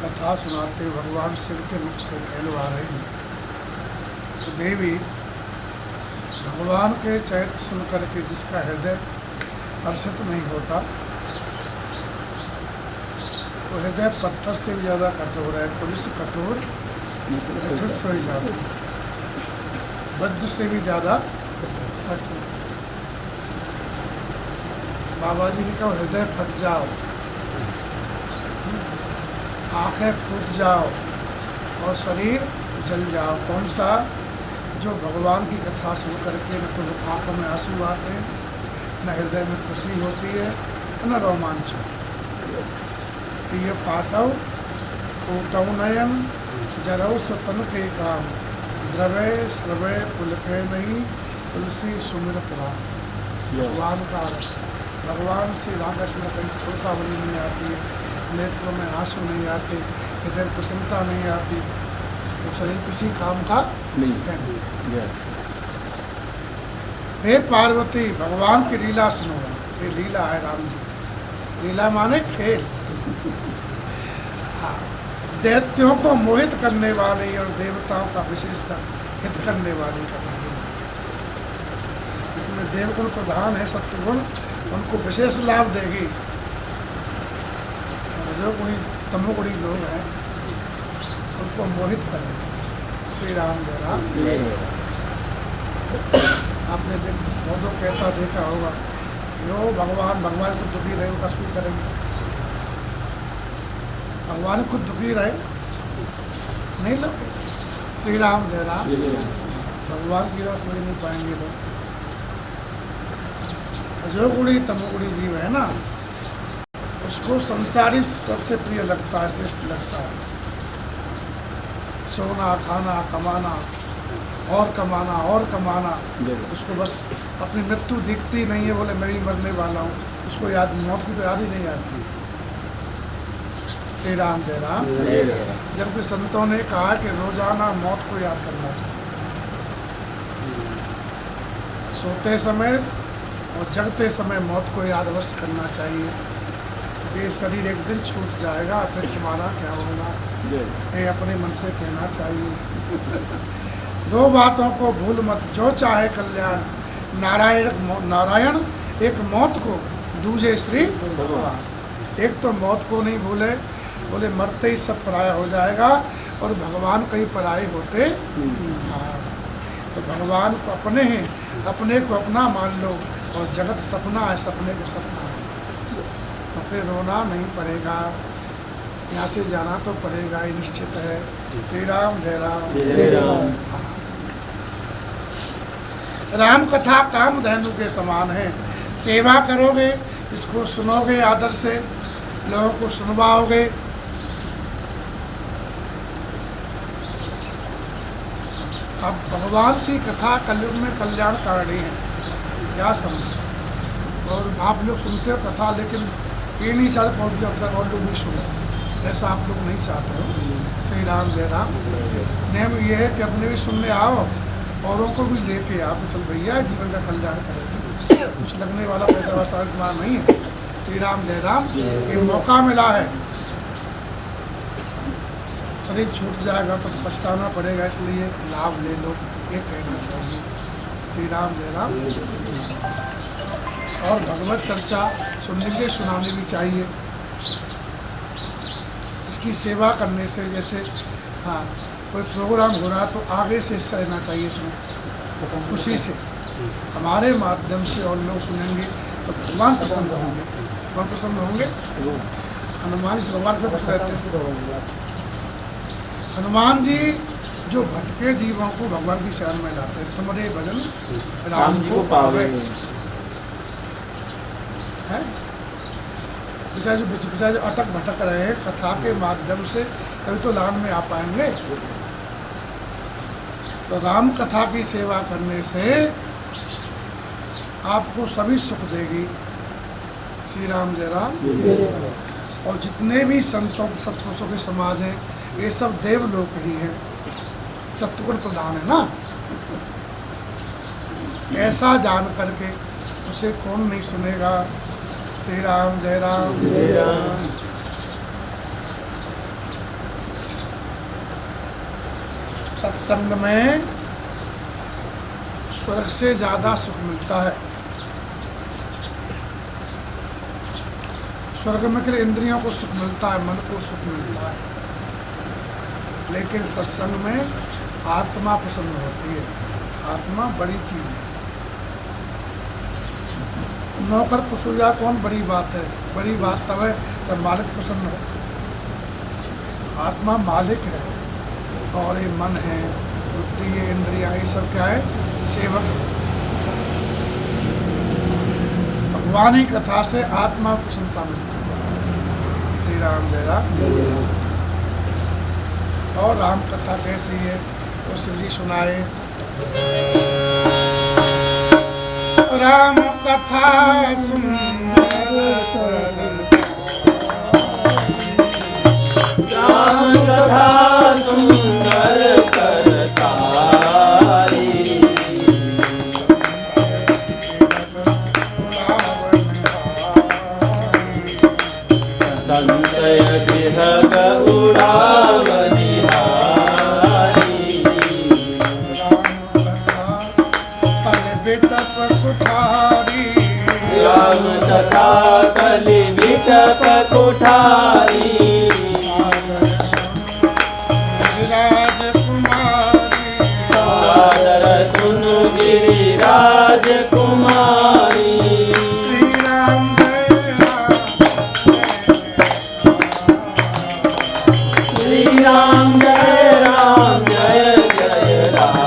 कथा सुनाते भगवान शिव के मुख से कहलवा रहे हैं। तो देवी भगवान के चैत्र सुन करके जिसका हृदय हर्षित नहीं होता, वो हृदय पत्थर से भी ज़्यादा कठोर है। पुरुष कठोर कठोर सोई जाता, वज्र से भी ज़्यादा कठोर। बाबा जी ने कहा हृदय फट जाओ, आंखें फूट जाओ और शरीर जल जाओ। कौन सा? जो भगवान की कथा सुन करके न तो आंखों में आंसू आते हैं, न हृदय में खुशी होती है, न रोमांच होता है। कि ये पाटव ऊटव नयन जरऊ सुतन के काम, द्रवय श्रवय पुलके नहीं तुलसी सुमिरत राम। भगवान का भगवान श्री राम कृष्ण कहीं पुलकावली नहीं आती है, नेत्रों में आंसू नहीं आते, हृदय में प्रसन्नता नहीं आती, तो शरीर किसी काम का नहीं है। हे पार्वती भगवान की लीला सुनो। ये लीला है राम जी। लीला माने खेल। हाँ, दैत्यों को मोहित करने वाली और देवताओं का विशेषकर हित करने वाली कथा लीला। इसमें देवगुण प्रधान है, सत्वगुण उनको विशेष लाभ देगी। जो गुणी तमोगुणी लोग हैं उनको मोहित करेगा। श्री राम जय राम। आपने बहुत कहता देखा होगा, यो भगवान खुद दुखी रहे उनका सुखी करेंगे। भगवान खुद दुखी रहे नहीं लोग। श्री राम जय राम। भगवान की रस समझ नहीं पाएंगे लोग। जो गुणी तमोगुणी जीव है ना, उसको संसारी सबसे प्रिय लगता है, श्रेष्ठ लगता है। सोना खाना कमाना और कमाना और कमाना, उसको बस अपनी मृत्यु दिखती नहीं है। बोले मैं ही मरने वाला हूँ, उसको याद मौत की तो याद ही नहीं आती है। श्री राम जय राम। जबकि संतों ने कहा कि रोजाना मौत को याद करना चाहिए, सोते समय और जगते समय मौत को याद अवश्य करना चाहिए। ये शरीर एक दिन छूट जाएगा, फिर तुम्हारा क्या होगा ये अपने मन से कहना चाहिए। दो बातों को भूल मत, जो चाहे कल्याण, नारायण एक मौत को, दूजे श्री भगवान। एक तो मौत को नहीं भूले, बोले मरते ही सब पराया हो जाएगा, और भगवान कहीं पराये होते। हाँ, तो भगवान को अपने हैं, अपने को अपना मान लो, और जगत सपना है, सपने को सपना है। तो फिर रोना नहीं पड़ेगा, यहाँ से जाना तो पड़ेगा, ये निश्चित है। श्री राम जय राम। राम कथा कामधेनु के समान है। सेवा करोगे, इसको सुनोगे, आदर से लोगों को सुनवाओगे, अब भगवान की कथा कलयुग में कल्याणकारी है। क्या समझ? और आप लोग सुनते हो कथा, लेकिन ये नहीं चाहते कौन भी अवसर और लोग भी सुने, ऐसा आप लोग नहीं चाहते हो। श्री राम जय राम। नियम ये है कि अपने भी सुनने आओ, औरों को भी लेके आओ। तो चल भैया जीवन का कल्याण करेगा, कुछ लगने वाला पैसा वैसा कुमार नहीं है। श्री राम जय राम। ये मौका मिला है, शरीर छूट जाएगा तो पछताना पड़ेगा, इसलिए लाभ ले लो, ये कहना चाहिए। श्री राम जय राम। और भगवत चर्चा सुनने के सुनानी भी चाहिए। इसकी सेवा करने से, जैसे हाँ कोई प्रोग्राम हो रहा तो आगे से हिस्सा लेना चाहिए इसमें, खुशी से। हमारे माध्यम से और लोग सुनेंगे तो भगवान प्रसन्न होंगे। कौन प्रसन्न होंगे? हनुमान जी भगवान पे खुश रहते हैं। हनुमान जी जो भटके जीवों को भगवान की शरण में लाते हैं। तुम्हारे भजन राम को पावे है। पिछा जो अटक भटक रहे हैं, कथा के माध्यम से तभी तो लान में आ पाएंगे। तो राम कथा की सेवा करने से आपको सभी सुख देगी। श्री राम जय राम। और जितने भी संतों सत्पुरुषों के समाज हैं, ये सब देवलोक ही हैं, सत्वगुण प्रधान है ना। ऐसा जान करके उसे कौन नहीं सुनेगा। श्री राम जय राम। सत्संग में स्वर्ग से ज़्यादा सुख मिलता है। स्वर्ग में केवल इंद्रियों को सुख मिलता है, मन को सुख मिलता है, लेकिन सत्संग में आत्मा प्रसन्न होती है। आत्मा बड़ी चीज़ है। नौकर पुसुया कौन बड़ी बात है? बड़ी बात तब है जब मालिक प्रसन्न हो। आत्मा मालिक है और ये मन है, बुद्धि, ये इंद्रियाँ, ये सब क्या है? सेवक। भगवान की कथा से आत्मा प्रसन्नता मिलती है। श्री राम जय राम। और राम कथा कैसी है वो शिव जी सुनाए। राम कथा सुंदर राम कथा सुंदर करतारी, संशय विहग उड़ावनिहारी। राम कथा कलि विटप कुठारी, सादर सुन गिरिराज कुमारी। श्री राम जय राम। श्री राम जय राम, जय जय राम।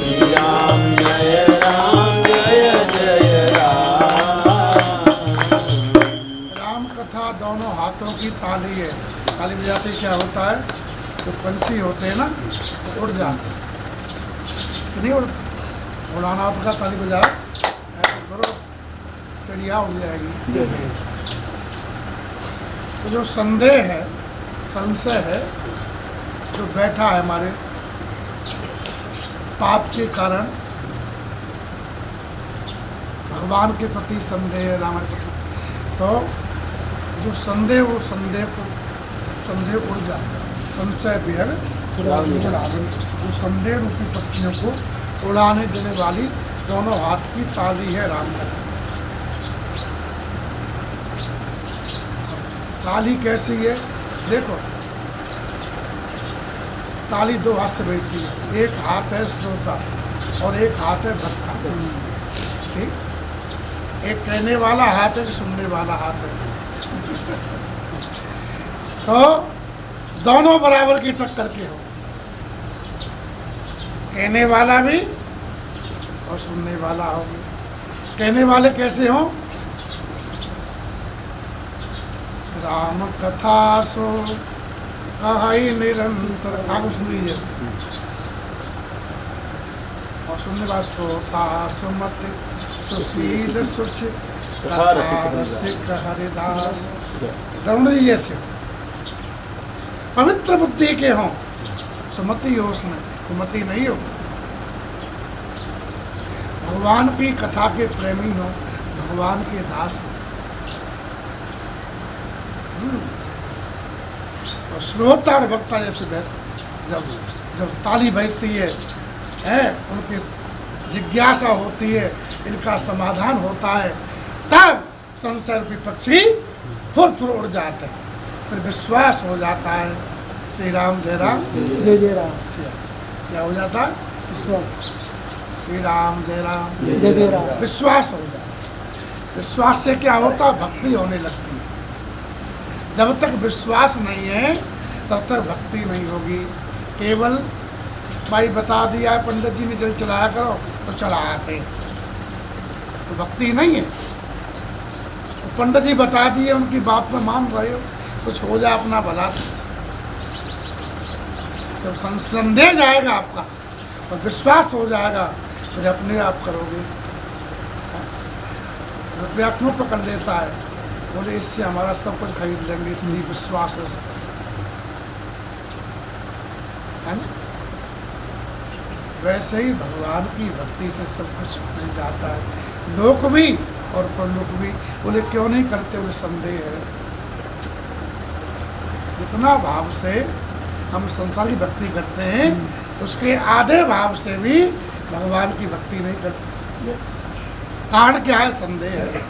श्री राम जय राम, जय जय राम। राम कथा दोनों हाथों की ताली है। ताली बजाते क्या होता है? जो पंछी होते हैं ना तो उड़ जाते हैं, तो नहीं उड़ते। उड़ाना होता है ताली बजाओ, ऐसे करो, चिड़िया उड़ जाएगी। तो जो संदेह है, संशय है, जो बैठा है हमारे पाप के कारण, भगवान के प्रति संदेह है, राम के प्रति, तो जो संदेह, वो संदेह उड़ जाएगा। संशय विहग उड़ावन। वो संदेह रूपी पक्षियों को उड़ाने देने वाली दोनों हाथ की ताली है राम कथा। ताली कैसी है? देखो, ताली दो हाथ से बजती है। एक हाथ है श्रोता और एक हाथ है भक्ता। ठीक? एक कहने वाला हाथ है कि सुनने वाला हाथ है। तो दोनों बराबर की टक्कर के हो, कहने वाला भी और सुनने वाला हो। कहने वाले कैसे हों? राम कथा सो कहाई निरंतर, कागज सुनी जैसे। और सुनने वाला श्रोता सुमत सुशील सुच कथा रसिक हरिदास, गरुड़ जी जैसे पवित्र बुद्धि के हों, सुमति हो उसमें, कुमति नहीं हो। भगवान की कथा के प्रेमी हो, भगवान के दास हो। तो श्रोता और वक्ता जैसे जब ताली बजती है, उनकी जिज्ञासा होती है, इनका समाधान होता है, तब संशय रूपी पक्षी फुर उड़ जाते हैं। फिर विश्वास हो जाता है। श्री राम जय राम, जय जय राम। क्या हो जाता है? विश्वास। श्री राम जय राम, जय जय राम। विश्वास हो जाता है। विश्वास से क्या होता है? भक्ति होने लगती है। जब तक विश्वास नहीं है तब तक भक्ति नहीं होगी। केवल भाई बता दिया है पंडित जी ने, जल चलाया करो तो चढ़ाते, तो भक्ति नहीं है। तो पंडित जी बता दिए, उनकी बात में मान रहे हो, कुछ हो जाए अपना भला। जब संदेह जाएगा आपका और विश्वास हो जाएगा, फिर अपने आप करोगे। रुपया क्यों पकड़ लेता है? बोले इससे हमारा सब कुछ खरीद लेंगे, इसलिए विश्वास है उसमें, है ना? वैसे ही भगवान की भक्ति से सब कुछ मिल जाता है। लोक भी और परलोक भी। बोले क्यों नहीं करते? बोले संदेह है। जितना भाव से हम संसार की भक्ति करते हैं उसके आधे भाव से भी भगवान की भक्ति नहीं करते। कारण क्या है? संदेह है।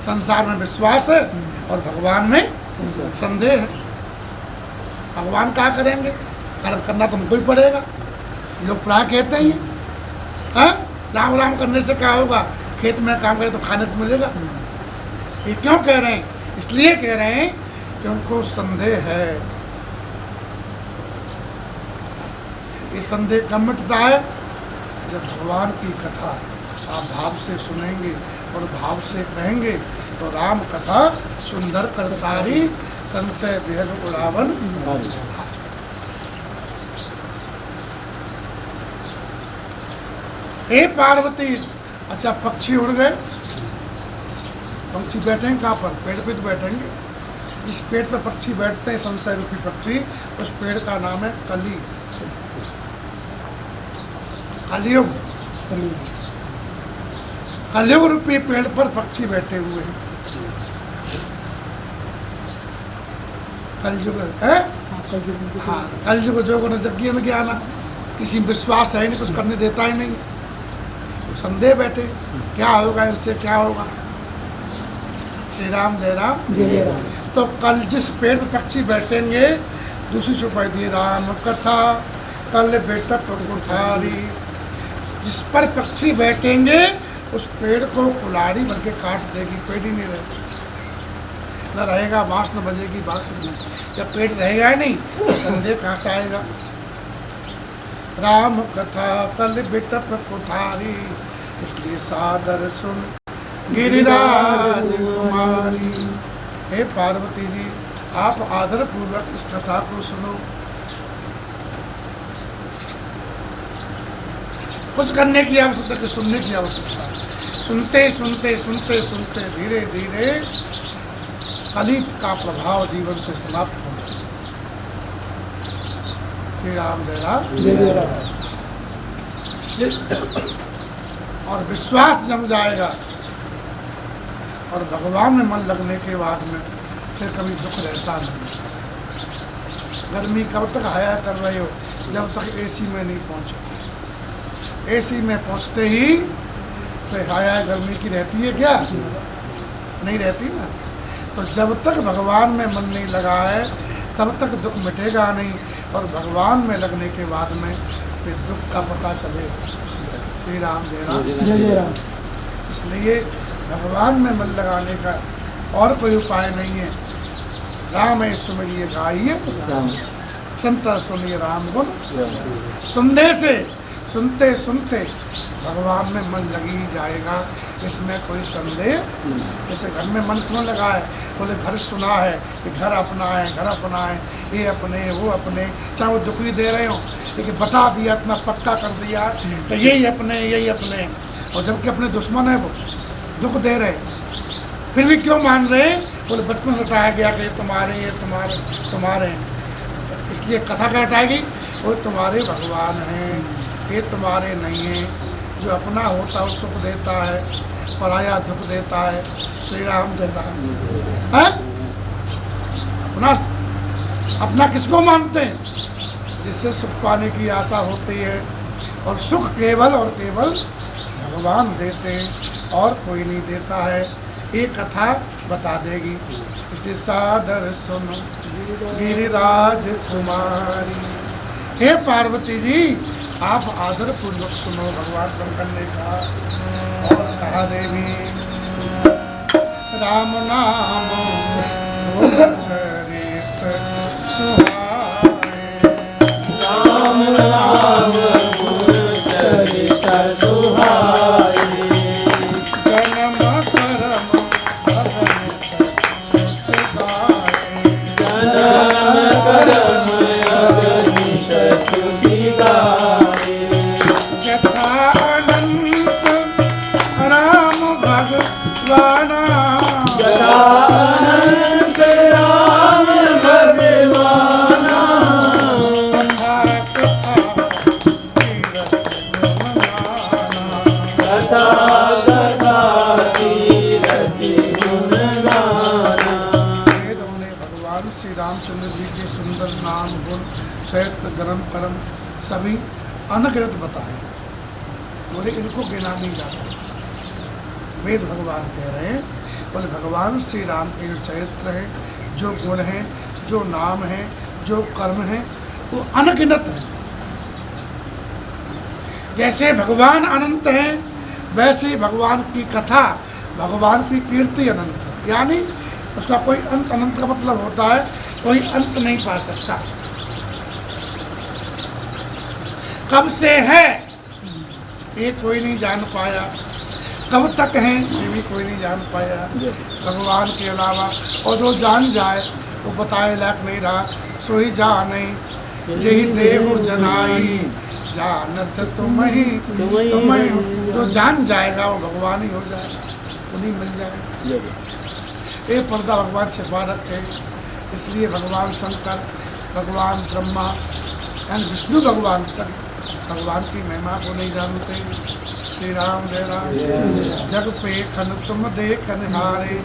संसार में विश्वास है और भगवान में संदेह है। भगवान क्या करेंगे? कर्म करना तुमको ही पड़ेगा। लोग प्राय कहते ही हैं राम राम करने से क्या होगा? खेत में काम करे तो खाने को मिलेगा। ये क्यों कह रहे हैं? इसलिए कह रहे हैं कि उनको संदेह है। ये संदेह कब मिटता है? जब भगवान की कथा आप भाव से सुनेंगे और भाव से कहेंगे तो राम कथा सुंदर करतारी संशय विहग उड़ावन। हे पार्वती, अच्छा पक्षी उड़ गए, पक्षी बैठेंगे कहाँ पर? पेड़ पे तो बैठेंगे। जिस पेड़ पर पक्षी बैठते हैं संशय रूपी पक्षी, उस पेड़ का नाम है कली, कलयुग। कलयुग रूपी पेड़ पर पक्षी बैठे हुए हैं। कलयुग है। हाँ, कलयुग जो जग्ञ न ज्ञान, किसी में विश्वास है नहीं, कुछ करने देता ही नहीं। तो संदेह बैठे क्या होगा, इससे क्या होगा। श्री राम जय राम। जय राम। तो कल जिस पेड़ पर पक्षी बैठेंगे, दूसरी चौपाई दी राम कथा कल बेटा कुठारी। जिस पर पक्षी बैठेंगे उस पेड़ को कुल्हाड़ी भर के काट देगी, पेड़ ही नहीं रहेगा। न रहेगा बांस, न बजेगी बांसुरी। जब पेड़ रहेगा ही नहीं तो संदेह कहाँ से आएगा। राम कथा कल बिटप कुठारी, इसलिए सादर सुन गिरिराज कुमारी। हे पार्वती जी, आप आदर पूर्वक इस कथा को सुनो। कुछ करने की आवश्यकता कि सुनने की आवश्यकता है। सुनते सुनते सुनते सुनते धीरे धीरे कली का प्रभाव जीवन से समाप्त हो। श्री राम जय राम। जय राम। और विश्वास जम जाएगा और भगवान में मन लगने के बाद में फिर कभी दुख रहता नहीं। गर्मी कब तक हाया कर रहे हो? जब तक एसी में नहीं पहुंचो। एसी में पहुंचते ही तो हाया गर्मी की रहती है क्या? नहीं रहती ना। तो जब तक भगवान में मन नहीं लगा है तब तक दुख मिटेगा नहीं, और भगवान में लगने के बाद में फिर दुख का पता चलेगा। श्री राम जय राम। जय राम। इसलिए भगवान में मन लगाने का और कोई उपाय नहीं है। राम है सुमिरिए गाइए, संत सुनिए राम गुण। सुनने से सुनते सुनते भगवान में मन लगी ही जाएगा, इसमें कोई संदेह। जैसे घर में मन क्यों लगा है? बोले घर सुना है कि घर अपना है, घर अपना है, ये अपने वो अपने, चाहे वो दुखी दे रहे हो लेकिन बता दिया, इतना पक्का कर दिया कि यही अपने यही अपने। और जबकि अपने दुश्मन है वो दुख दे रहे, फिर भी क्यों मान रहे? बोले बचपन से बताया गया कि ये तुम्हारे ये तुम्हारे तुम्हारे। इसलिए कथा क्या हटाएगी? वो तुम्हारे भगवान हैं, ये तुम्हारे नहीं हैं। जो अपना होता है सुख देता है, पराया दुख देता है। श्री राम जय राम। हैं? अपना अपना किसको मानते हैं? जिससे सुख पाने की आशा होती है, और सुख केवल और केवल भगवान देते हैं और कोई नहीं देता है। ये कथा बता देगी। इसलिए सादर सुनो गिरिराज कुमारी। हे पार्वती जी, आप आदर पूर्वक सुनो भगवान शंकर ने कहा। और कहा देवी राम नाम चरित सुहाए, राम नाम चरित सुहाए, जन्म कर्म भगन सुत गाए, जन्म कर्म अगणित स्तुति गाए, यथा अनंत राम भगवाना, यथा अनंत राम भगवाना, तथा कथा तीरथ मनाना। कथा कथा सुंदर नाम गुण चैत्र जन्म कर्म सभी अनगिनत बताए। बोले इनको गिना नहीं जा सकता। वेद भगवान कह रहे हैं, बोले भगवान श्री राम के जो चरित्र हैं, जो गुण हैं, जो नाम हैं, जो कर्म हैं, वो अनगिनत हैं। जैसे भगवान अनंत हैं, वैसे ही भगवान की कथा, भगवान की कीर्ति अनंत है। यानी उसका कोई अंत, अनंत का मतलब होता है कोई अंत नहीं पा सकता। कब से है ये कोई नहीं जान पाया, कब तक है ये भी कोई नहीं जान पाया भगवान के अलावा। और जो जान जाए वो बताए लायक नहीं रहा, सोई जा नहीं यही देव जनाई जानत तुम्हें। जो जान जाएगा वो भगवान ही हो जाएगा, उन्हीं मिल जाएगा। ये पर्दा भगवान छिपा रखे, इसलिए भगवान शंकर, भगवान ब्रह्मा यानी विष्णु भगवान तक भगवान की महिमा को नहीं जानते। श्री राम जय राम। जग पे खन तुम देख निहारे,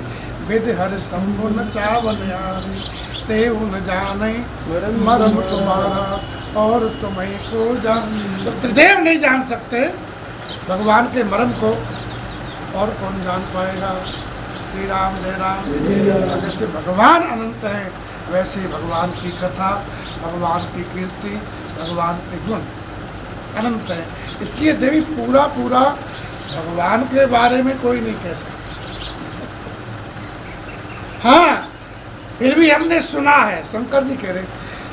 विधि हर शंभु न चावल यारे। तेऊ न जाने मरम तुम्हारा और तुम्हें को जान। तो त्रिदेव नहीं जान सकते भगवान के मरम को, और कौन जान पाएगा। श्री राम जय राम। तो जैसे भगवान अनंत हैं, वैसे ही भगवान की कथा, भगवान की कीर्ति, भगवान के गुण अनंत है। इसलिए देवी पूरा पूरा भगवान के बारे में कोई नहीं कह सकता। हाँ, फिर भी हमने सुना है, शंकर जी कह रहे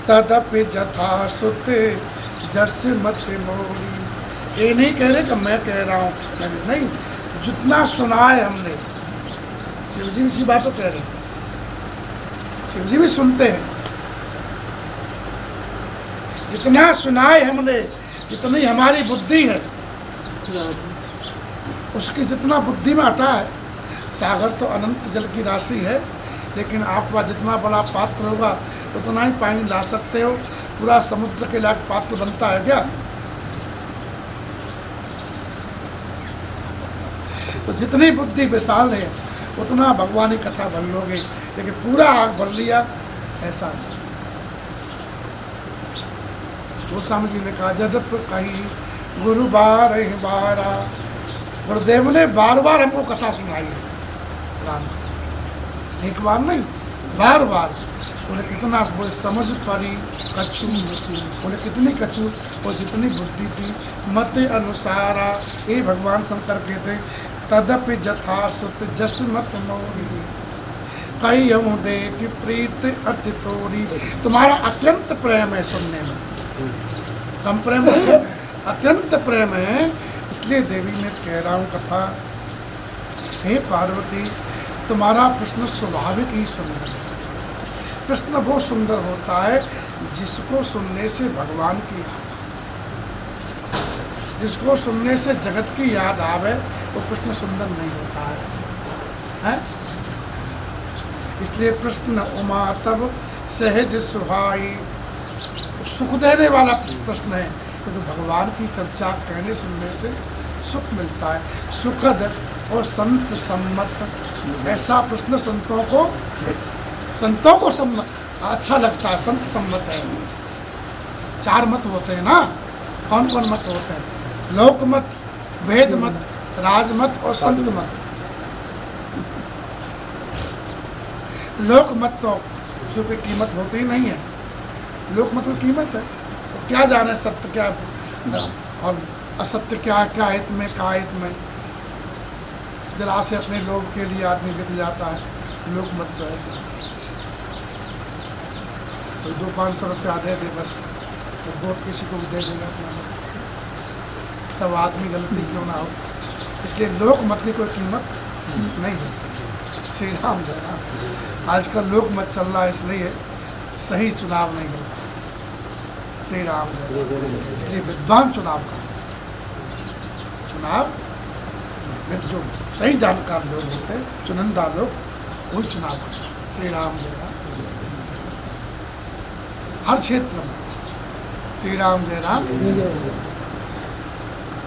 तदपि जथा सुते जस मत मोरी। ये नहीं कह रहे कि मैं कह रहा हूँ, नहीं, जितना सुना है हमने। शिव जी इसी बात को कह रहे हैं, शिव जी भी सुनते हैं। जितना सुना है हमने, जितनी हमारी बुद्धि है, उसकी जितना बुद्धि में हटा है। सागर तो अनंत जल की राशि है, लेकिन आपका जितना बड़ा पात्र होगा उतना ही पानी ला सकते हो। पूरा समुद्र के लायक पात्र बनता है क्या? तो जितनी बुद्धि विशाल है उतना भगवान की कथा भर लोगे, लेकिन पूरा आग भर लिया ऐसा नहीं। गोस्वामी जी ने कहा जदप कहीं गुरु बार बारा। गुरुदेव ने बार बार हमको कथा सुनाई है राम की, एक बार नहीं, बार बार। उन्हें कितना बोले समझ पारी कछु, उन्हें कितनी कछु और जितनी बुद्धि थी मत अनुसारा। ये भगवान शंकर कहते तदपि जथा सुत जस मत मोरी। कई दे कि प्रीत अति तोरी। तुम्हारा अत्यंत प्रेम है सुनने में, कम प्रेम है, अत्यंत प्रेम है। इसलिए देवी मैं कह रहा हूँ कथा। हे पार्वती, तुम्हारा प्रश्न स्वाभाविक ही सुंदर है। प्रश्न वो सुंदर होता है जिसको सुनने से भगवान की याद आवे, जिसको सुनने से जगत की याद आवे, वो प्रश्न सुंदर नहीं होता है? इसलिए प्रश्न उमा तब सहज सुहाई, सुख देने वाला प्रश्न है, क्योंकि तो भगवान की चर्चा कहने सुनने से सुख मिलता है। सुखद और संत सम्मत, ऐसा प्रश्न संतों को अच्छा लगता है, संत सम्मत है। 4 मत होते हैं ना, कौन कौन मत होते हैं? लोक मत, वेद मत, राजमत और संत मत। लोक मत तो जो कोई कीमत होती ही नहीं है, लोक मत की कीमत है। तो क्या जाने सत्य क्या और असत्य क्या है, क्या हित में क्या हित में। जरा से अपने लोभ के लिए आदमी बिक जाता है। लोक मत तो ऐसा, कोई 200-500 रुपया दे दे बस, तो वोट किसी को भी दे देगा अपना मत, सब आदमी गलती क्यों ना हो। इसलिए लोक मत की कोई कीमत नहीं होती। श्री राम जय राम। आजकल लोक मत चल रहा है, इसलिए सही चुनाव नहीं होता। श्री राम जय राम। इसलिए विद्वान चुनाव का चुनाव में जो सही जानकार लोग होते हैं, चुनिंदा लोग, वही चुनाव करते हैं। श्री राम जय राम। हर क्षेत्र में श्री राम जय राम।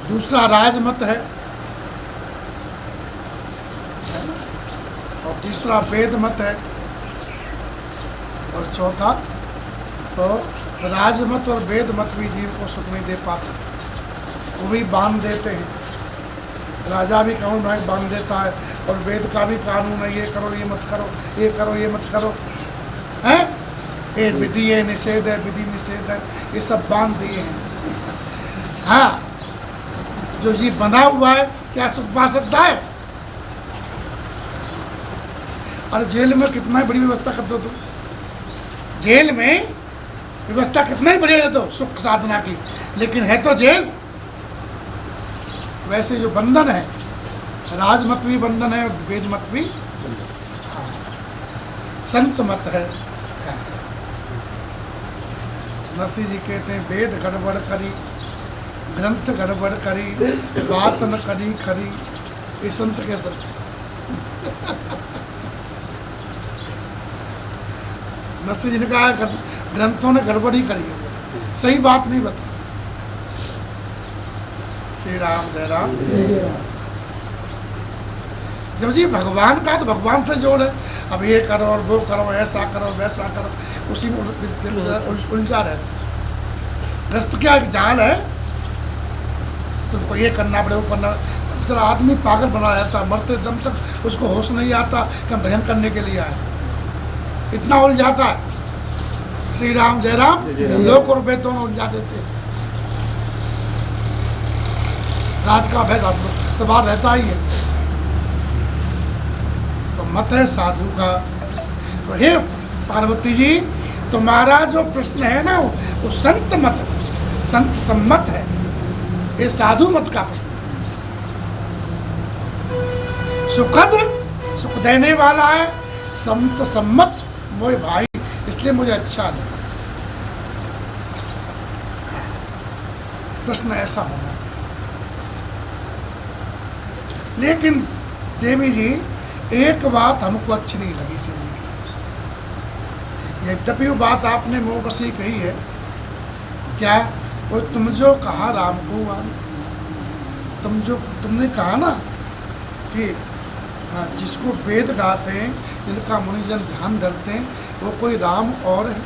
दूसरा राजमत है और तीसरा वेद मत है और चौथा तो राजमत और वेद मत भी जीव को सुख नहीं दे पाते, वो भी बांध देते हैं। राजा भी कानून बांध देता है और वेद का भी कानून है, ये करो ये मत करो, ये करो ये मत करो, हैं? ये विधि है, निषेध है, विधि निषेध है, ये सब बांध दिए हैं। हाँ, जो जीव बंधा हुआ है क्या सुख पा सकता है? और जेल में कितना बड़ी व्यवस्था कर दो तुम, जेल में व्यवस्था कितना ही बढ़िया है तो सुख साधना की, लेकिन है तो जेल। वैसे जो बंधन है, राजमत भी बंधन है और वेद मत भी, हाँ, संत मत है। नरसिंह जी कहते हैं वेद गड़बड़ करी, ग्रंथ गड़बड़ करी, बात न करी खरी, ये संत के संत। नरसिंह जी ने कहा ग्रंथों ने गड़बड़ी करी है, सही बात नहीं बताई। श्री राम जय राम। जब जी भगवान का तो भगवान से जोड़ है, अब ये करो और वो करो, ऐसा करो वैसा करो, उसी में उलझा रहता है। ग्रस्त क्या एक जाल है, तुमको ये करना पड़े वो करना। जरा आदमी पागल बना रहता है, मरते दम तक उसको होश नहीं आता कि हम भजन करने के लिए आए, इतना उलझाता है। श्री राम जय राम। लोक और वेद दोनों उलझा देते हैं। राज का भय सवाल रहता ही है। तो मत है साधु का। तो हे पार्वती जी, तुम्हारा जो प्रश्न है ना वो संत मत, संत सम्मत है, ये साधु मत का प्रश्न। सुखद सुख देने वाला है, संत सम्मत मोए भाई, इसलिए मुझे अच्छा लगा। प्रश्न ऐसा होना चाहिए। लेकिन देवी जी एक बात हमको अच्छी नहीं लगी सिंधी की। यद्यपि वो बात आपने मुँह बसी कही है, क्या वो तुम जो कहा राम को तुमने कहा ना कि जिसको वेद गाते हैं, जिनका मुनिजन ध्यान धरते हैं, वो कोई राम और है।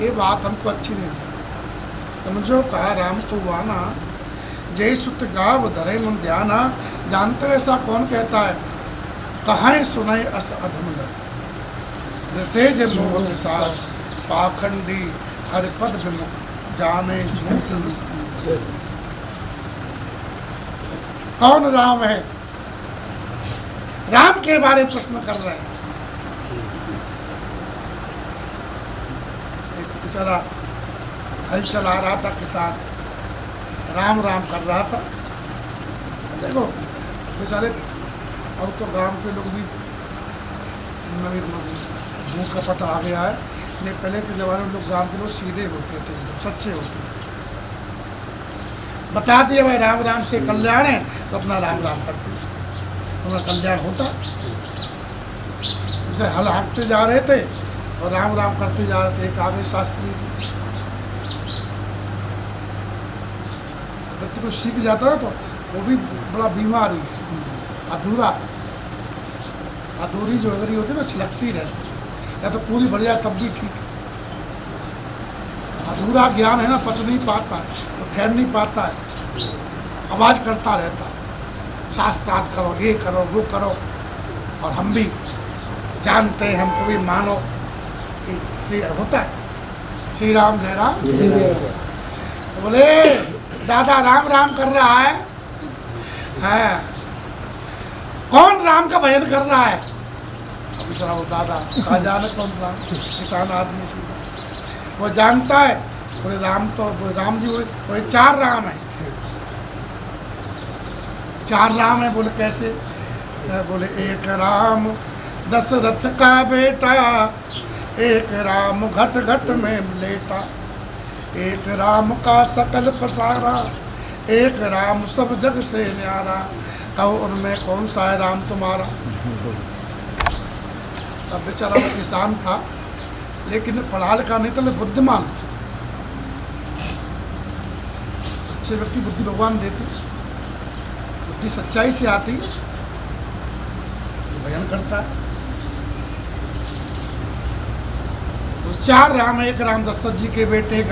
ये बात हमको अच्छी नहीं लगी। तुम जो कहा राम को आना, जय सुत गाव धरे मन ध्याना। जानते हो ऐसा कौन कहता है? कहाँ सुनाए अस अधम ऋषेज मोह साच पाखंडी हर पद विमुख जाने झूठ निशान। कौन राम है? राम के बारे में प्रश्न कर रहे हैं। एक बेचारा हल चला रहा था, किसान राम राम कर रहा था। देखो बेचारे, अब तो गांव के लोग भी झूठ कपट आ गया है। नहीं, पहले के ज़माने में लोग गांव के लोग सीधे होते थे, सच्चे होते थे। बता दिया भाई राम राम से कल्याण है, तो अपना राम राम करते, उनका कल्याण होता। जैसे हल हाँकते जा रहे थे और राम राम करते जा रहे थे। एक आगे शास्त्री जी, व्यक्ति को सीख जाता है तो वो भी बड़ा बीमारी है, अधूरी जो अगरी होती है ना, छिलकती रहती है, या तो पूरी बढ़ जाए तब भी ठीक है। अधूरा ज्ञान है ना, पच नहीं पाता है, वो ठहर नहीं पाता है, आवाज़ करता रहता है, शास्त्रार्थ करो, ये करो वो करो। और हम भी जानते हैं, हमको भी मानो, श्री होता है। श्री राम जय राम। तो बोले दादा राम राम कर रहा है, हाँ, कौन राम का भजन कर रहा है? अब बेचारा वो दादा कहा जाने कौन राम, किसान आदमी सीधा वो जानता है। बोले राम तो राम जी वो 4 राम है, 4 राम है। बोले कैसे? बोले एक राम दशरथ का बेटा, एक राम घट घट में लेटा, एक राम का सकल पसारा, एक राम सब जग से न्यारा। कहो उनमें कौन सा है राम तुम्हारा? अब बेचारा वो किसान था, लेकिन पढ़ा लिखा नहीं था, बुद्धिमान था। सच्चे व्यक्ति बुद्धि भगवान देते, बुद्धि सच्चाई से आती है, तो भजन करता है। तो चार राम है, एक राम दशरथ जी के बेटे, एक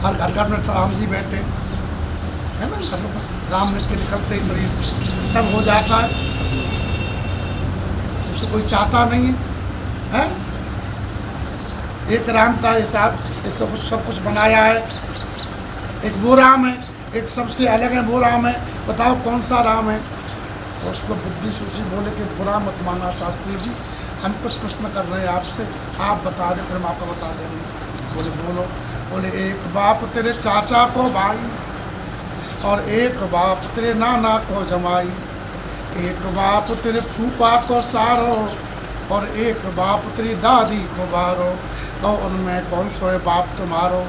हर घर घर में राम जी बैठे है ना, घरों पर राम के निकलते ही शरीर सब हो जाता है, उसको कोई चाहता नहीं है, है? एक राम का हिसाब ये सब कुछ बनाया है, एक वो राम है, एक सबसे अलग है वो राम है, बताओ कौन सा राम है? तो उसको बुद्धि सूची बोले कि बुरा मत माना शास्त्री जी, हम कुछ प्रश्न कर रहे हैं आपसे, आप बता दें फिर हम आपको बता देंगे। बोले बोलो। बोले एक बाप तेरे चाचा को भाई, और एक बाप तेरे नाना को जमाई, एक बाप तेरे फूफा को सारो, और एक बाप तेरी दादी को बारो, तो उनमें कौन सो है बाप तुम्हारो?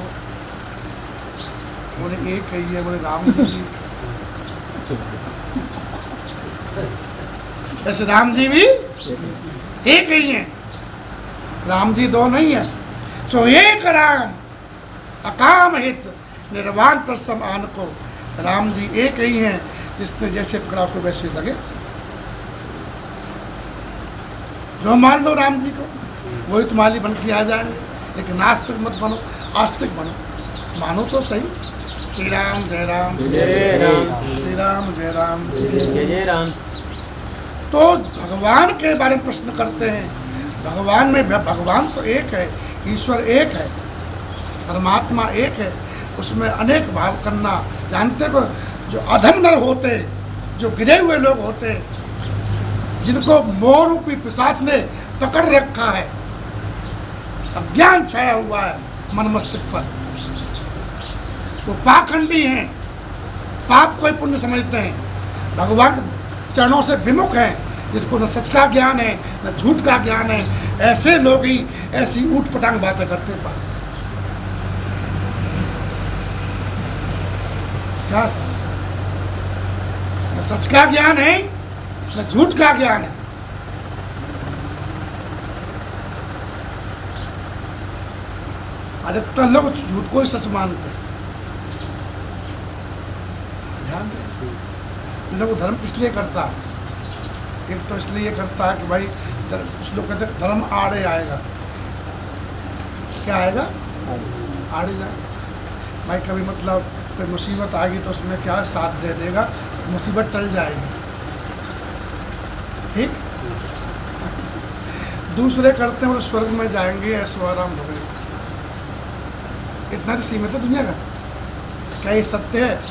बोले एक ही है। बोले राम जी ऐसे राम जी भी एक ही हैं, राम जी दो नहीं है। सो एक राम अकाम हित निर्वाण पर समान को, राम जी एक ही हैं, जिसने जैसे पकड़ा उसको वैसे लगे। जो मान लो राम जी को वही तुम्हारी बन के आ जाएंगे, लेकिन नास्तिक मत बनो, आस्तिक बनो, मानो तो सही। श्री राम जय राम, जय राम, श्री राम जय राम। जय राम। तो भगवान के बारे में प्रश्न करते हैं, भगवान में भगवान तो एक है, ईश्वर एक है, परमात्मा एक है, उसमें अनेक भाव करना। जानते को जो अधम नर होते, जो गिरे हुए लोग होते, जिनको मोह रूपी पिशाच ने पकड़ रखा है, अज्ञान छाया हुआ है मन मस्तिष्क पर, वो पाखंडी हैं, पाप को ही पुण्य समझते हैं, भगवान के चरणों से विमुख हैं, जिसको न सच का ज्ञान है न झूठ का ज्ञान है, ऐसे लोग ही ऐसी ऊट पटांग बातें करते पाते। क्या न सच का ज्ञान है न झूठ का ज्ञान है। अधिकतर लोग झूठ को ही सच मानते हैं। ध्यान दें, लोग धर्म किस लिए करता है? एक तो इसलिए करता है कि भाई कुछ लोग कहते हैं धर्म आड़े आएगा। क्या आएगा? आड़े जाएगा। भाई कभी मतलब कोई मुसीबत आएगी तो उसमें क्या साथ दे देगा, मुसीबत टल जाएगी। ठीक। दूसरे करते हैं वो स्वर्ग में जाएंगे, ऐश्वर्य हो गए, इतना ही सीमित है दुनिया का। क्या ये सत्य है?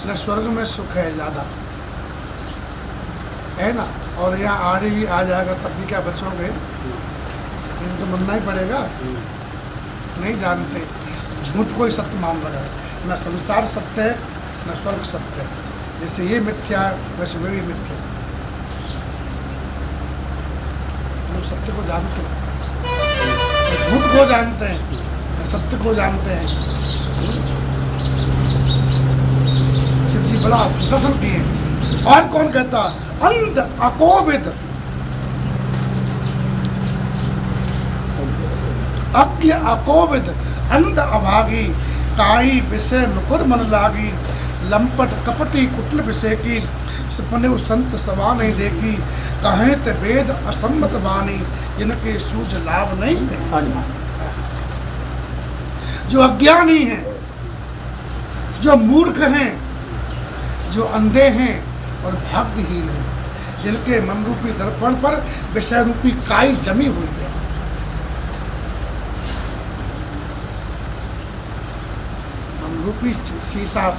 न स्वर्ग में सुख है ज़्यादा, है ना, और यहाँ आड़े भी आ जाएगा तब भी क्या बचोगे? इसे तो मनना ही पड़ेगा। नहीं जानते, झूठ को ही सत्य मान लगा है। न संसार सत्य है न स्वर्ग सत्य है। जैसे ये मिथ्या वैसे वे भी मिथ्या। लोग सत्य को जानते हैं, झूठ को जानते हैं, सत्य को जानते हैं। शिव जी बड़ा शासन किए। और कौन कहता? अंध अकोविद, अज्ञ अकोविद, अंध अभागी, काई विषय मुकुर मन लागी, लंपट कपटी कुटल विषय की, सपने संत सवा नहीं देखी, कहें ते वेद असम्मत वाणी, जिनके सूझ लाभ नहीं। जो अज्ञानी हैं, जो मूर्ख हैं, जो अंधे हैं और भाग्यहीन हैं, जिनके मन रूपी दर्पण पर विषय रूपी काई जमी हुई है। मन रूपी शीशा,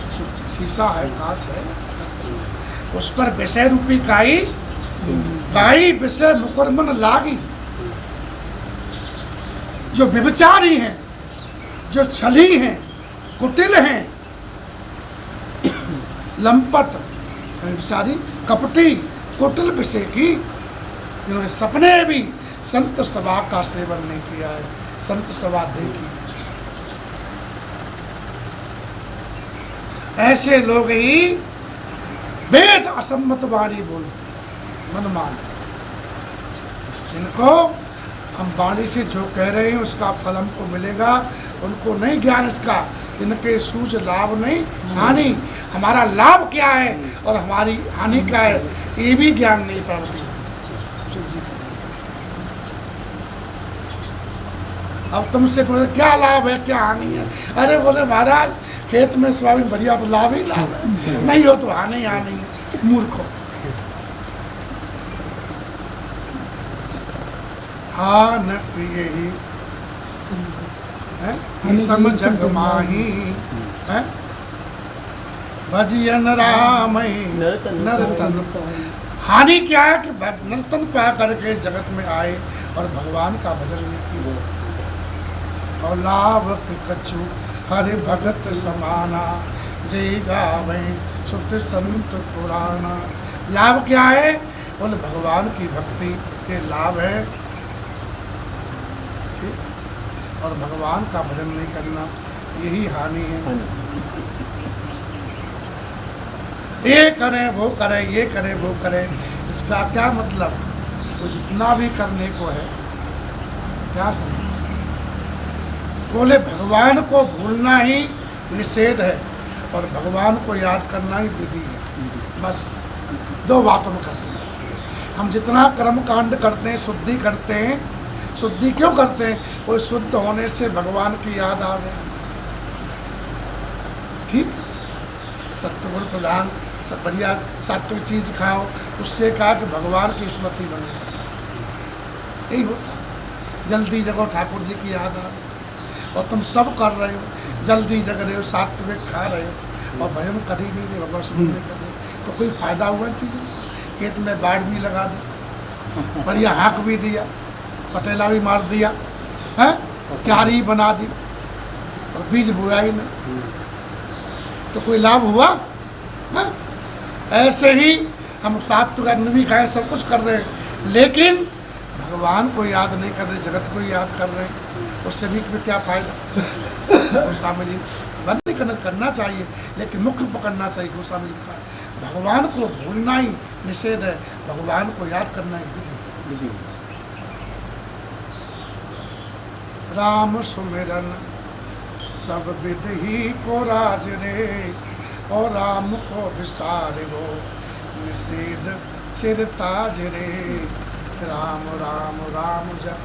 शीशा है, कांच है, उस पर विषय रूपी काई, काई विषय मुकुर मन लागी। जो व्यभिचारी हैं, जो छली हैं, कुटिल हैं, लंपट व्यभिचारी, कपटी, कुटिल विषय की, जिन्होंने सपने भी संत सभा का सेवन नहीं किया है, संत सभा देखी। ऐसे लोग ही वेद असम्मत वाणी बोलते, मन मान। इनको हम वाणी से जो कह रहे हैं उसका फल हमको मिलेगा, उनको नहीं ज्ञान इसका, इनके सूझ लाभ नहीं हानि। हमारा लाभ क्या है और हमारी हानि क्या है, ये भी ज्ञान नहीं पड़ती। शिव जी का अब तुमसे कोई क्या लाभ है, क्या हानि है? अरे बोले महाराज खेत में सोयाबीन बढ़िया तो लाभ ही लाभ है, नहीं हो तो हानि ही हानि है। मूर्खों, हाँ न यही है समझ माही है भजियन राम नरतन। हानि क्या है कि नर्तन पा करके जगत में आए और भगवान का भजन नहीं किया। और लाभ कछु हरि भगत समाना जय गावे शुद्ध संत पुराना। लाभ क्या है? बोले भगवान की भक्ति के लाभ है, ठीक? और भगवान का भजन नहीं करना यही हानि है। ये करें वो करें, ये करें वो करें, इसका क्या मतलब? वो जितना भी करने को है क्या समझ? बोले भगवान को भूलना ही निषेध है और भगवान को याद करना ही विधि है। बस दो बातों में करते हैं हम। जितना कर्म कांड करते हैं, शुद्धि करते हैं, शुद्धि क्यों करते हैं? वो शुद्ध होने से भगवान की याद आवे, ठीक? सत्य गुण प्रधान सब बढ़िया सात्विक चीज खाओ, उससे कहा कि भगवान की स्मृति बने। यही होता है। जल्दी जगो ठाकुर जी की याद आ रही और तुम सब कर रहे हो, जल्दी जग रहे हो, सात्विक खा रहे हो और भजन कर ही नहीं रहे, भगवान सुन नहीं कर रहे, तो कोई फायदा हुआ इन चीज़ों का? खेत में बाढ़ भी लगा दी, बढ़िया हाँक भी दिया, पटेला भी मार दिया है, क्यारी बना दी और बीज बोया ही नहीं, तो कोई लाभ हुआ है? ऐसे ही हम सात्विक अन्न भी खाएं, सब कुछ कर रहे हैं, लेकिन भगवान को याद नहीं कर रहे, जगत को याद कर रहे हैं, उससे भी क्या फायदा? गोस्वामी जी बंद नहीं करना चाहिए, लेकिन मुख्य पकड़ना चाहिए। गोस्वामी जी का भगवान को भूलना ही निषेध है, भगवान को याद करना ही विधि। राम सुमिरन सब विधि को राज रे, और राम को विसारे हो निषेध सिर ताज रे। राम राम राम जप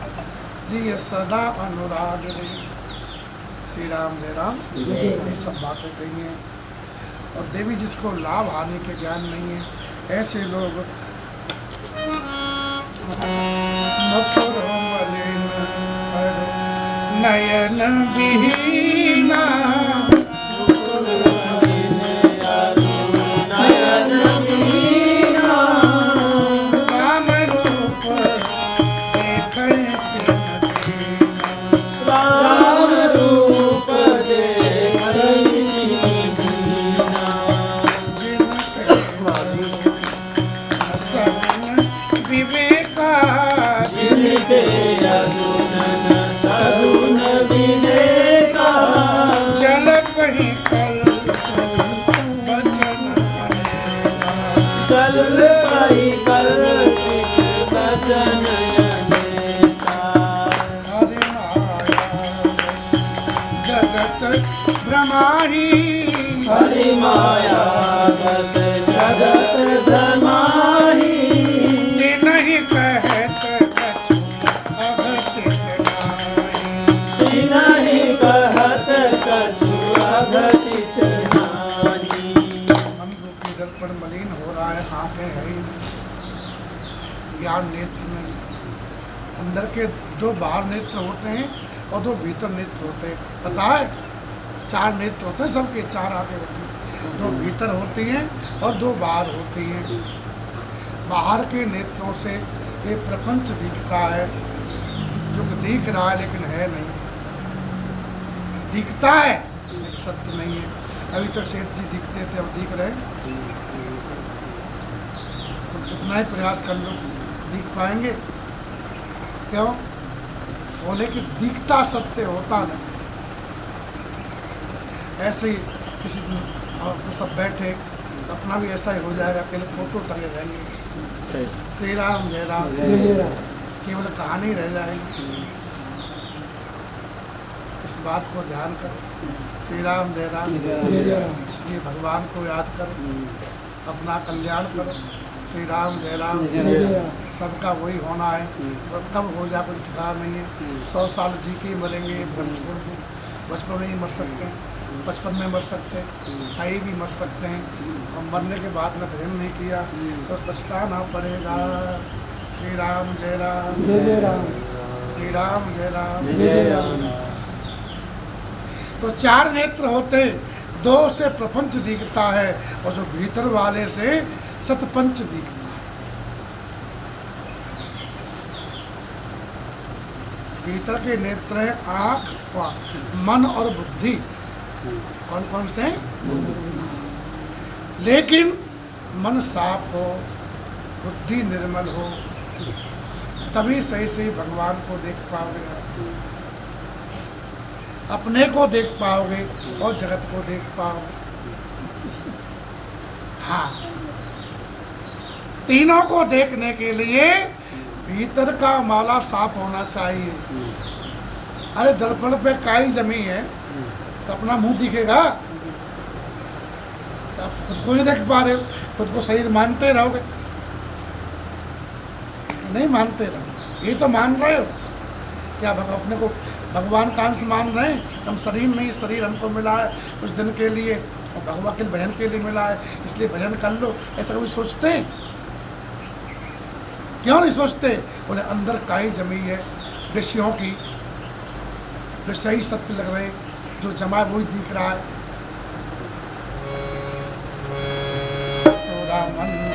जी सदा अनुराग रे। श्री राम जय राम। ये सब बातें कही हैं। और देवी जिसको लाभ हानि के ज्ञान नहीं है, ऐसे लोग मथुर मलिन नयन विहीना, हरि माया बस जगत भ्रमाही, नहीं कहत कछु अघटित नाहि, नहीं कहत कछु अघटित नाहि। मन रूपी दर्पण मलिन हो रहा है, आंखें है ही नहीं, ज्ञान नेत्र नहीं। अंदर के दो बाहर नेत्र होते हैं और दो भीतर नेत्र होते हैं, पता है? चार नेत्र होते हैं सबके, चार आंखें होती हैं, दो भीतर होती हैं और दो बाहर होती हैं। बाहर के नेत्रों से ये प्रपंच दिखता है, जो कि दिख रहा है लेकिन है नहीं, दिखता है लेकिन सत्य नहीं है। अभी तक सेठ जी दिखते थे, अब दिख रहे, तो कितना ही प्रयास कर लो दिख पाएंगे? क्यों? बोले कि दिखता सत्य होता नहीं। ऐसे ही किसी दिन आपको सब बैठे तो अपना भी ऐसा ही हो जाएगा, केवल फोटो टंगे जाएंगे, श्री राम जय राम, केवल कहानी रह जाएगी। इस बात को ध्यान करो, श्री राम जय राम। इसलिए भगवान को याद करो, अपना कल्याण करो, श्री राम जय राम। जय जय राम। सबका वही होना है, और कब हो जाए कोई ठिकाना नहीं है। 100 साल जी के मरेंगे, ब्रह्म छोड़ दो। बचपन में ही मर सकते हैं, 55 में मर सकते हैं, कहीं भी मर सकते हैं। और मरने के बाद में भजन नहीं किया तो पछताना पड़ेगा। श्री राम जय राम। जय जय राम। श्री राम जय राम। जय जय राम। तो 4 नेत्र होते, 2 से प्रपंच दिखता है, और जो भीतर वाले से सतपंच दिखता है। भीतर के नेत्र हैं आँख, मन और बुद्धि। कौन कौन से? लेकिन मन साफ हो, बुद्धि निर्मल हो, तभी सही सही भगवान को देख पाओगे, अपने को देख पाओगे और जगत को देख पाओगे। हाँ, तीनों को देखने के लिए भीतर का माला साफ होना चाहिए। अरे दर्पण पे काई जमी है तो अपना मुंह दिखेगा? आप खुद को नहीं देख पा रहे हो, खुद को शरीर मानते रहोगे? नहीं मानते रहो, ये तो मान रहे हो। क्या अपने को भगवान का अंश मान रहे हैं? हम शरीर नहीं, शरीर हमको मिला है कुछ दिन के लिए, और भगवान के भजन के लिए मिला है, इसलिए भजन कर लो। ऐसा कभी सोचते हैं? क्यों नहीं सोचते? बोले अंदर काई जमी है विषयों की, विषय सत्य लग रहे, जो जमा है वही दिख रहा है। तोरा मंदिर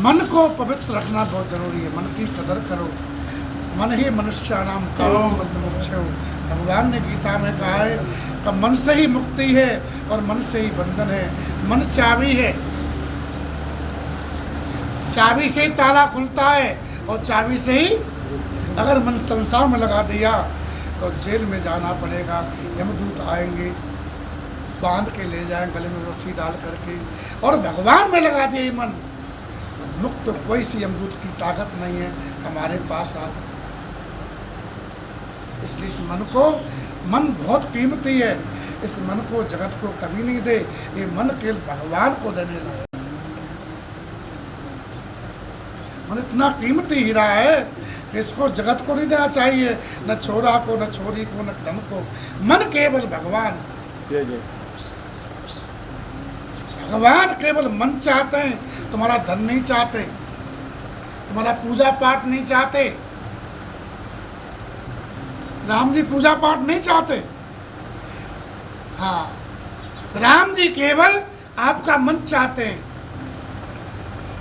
मन को पवित्र रखना बहुत जरूरी है। मन की कदर करो। मन ही मनुष्याणाम कालो बंध मोक्षो। भगवान ने गीता में कहा है कि मन से ही मुक्ति है और मन से ही बंधन है। मन चाबी है, चाबी से ही ताला खुलता है और चाबी से ही अगर मन संसार में लगा दिया तो जेल में जाना पड़ेगा। यमदूत आएंगे, बांध के ले जाएंगे गले में रस्सी डाल करके। और भगवान में लगा दिया मन, मुक्त तो कोई सी यमदूत की ताकत नहीं है हमारे पास आ जाए। इसलिए इस मन को, मन बहुत कीमती है। इस मन को जगत को कभी नहीं दे। ये मन केवल भगवान को देने लायक। मन इतना कीमती हीरा है कि इसको जगत को नहीं देना चाहिए, न छोरा को, न छोरी को, न धन को। मन केवल भगवान, भगवान केवल मन चाहते हैं। तुम्हारा धन नहीं चाहते, तुम्हारा पूजा पाठ नहीं चाहते। राम जी पूजा पाठ नहीं चाहते। हाँ, राम जी केवल आपका मन चाहते हैं।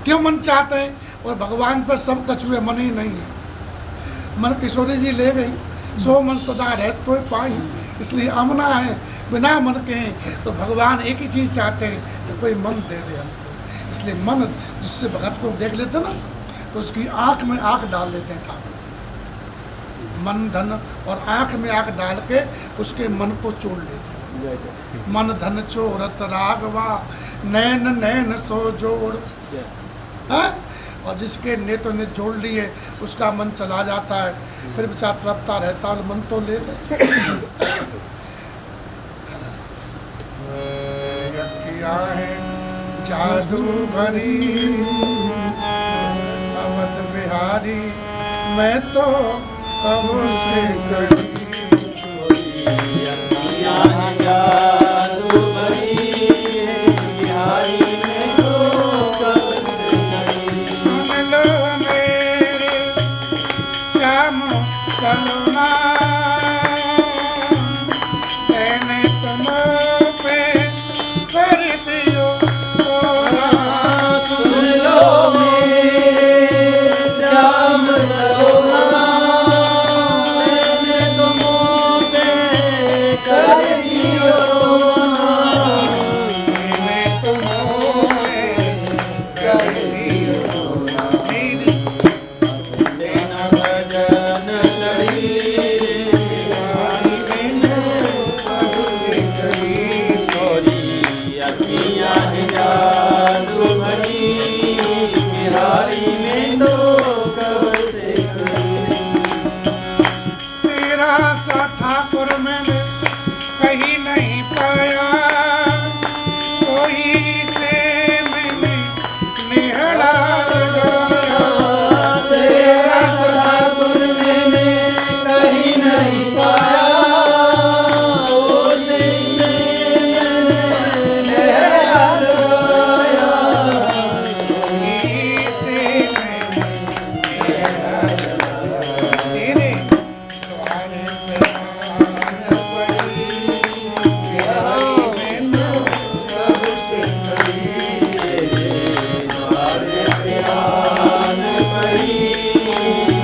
क्यों मन चाहते हैं? और भगवान पर सब कछुए, मन ही नहीं है। मन किशोरी जी ले गई, सो मन सदा रहत तो पाई। इसलिए अमना है, बिना मन के हैं। तो भगवान एक ही चीज़ चाहते हैं कि कोई मन दे दे हमको। इसलिए मन जिससे भगत को देख लेते ना तो उसकी आँख में आँख डाल देते हैं ठाकुर जी। मन धन और आँख में आँख डाल के उसके मन को चोड़ लेते हैं। मन धन चोरत राघवा, नैन नैन सो जोड़। हाँ? और जिसके नेत्र ने जोड़ लिए उसका मन चला जाता है, फिर बेचारा तड़पता रहता है। मन तो ले गए। किया है जादू भरी अवध बिहारी, मैं तो कब से करी। जादू भरी बिहारी में तो कब से करी। सुन लो मेरे श्याम सलूना, मैंने तुम पे कर दियो तोरा। सुन लो मेरे श्याम सलोना, मैंने तुम पे कर दियो तोरा। मैंने तुम पे कर दियो तोरा। लेना भजन लड़ी छोरी अखियाँ हैं जादू भरी बिहारी में तो कब से करी। तेरा सा ठाकुर मैंने कहीं नहीं पाया, कोई से मैंने निहड़ा लगाया। तेरा ठाकुर मैंने कहीं नहीं पाया, उसे मैंने लहरा लगाया। कोई से मैंने निहड़ा लगाया। तेरे द्वारे पे आन पड़ी, बिहारी में तो कब से करी। द्वारे पे आन पड़ी,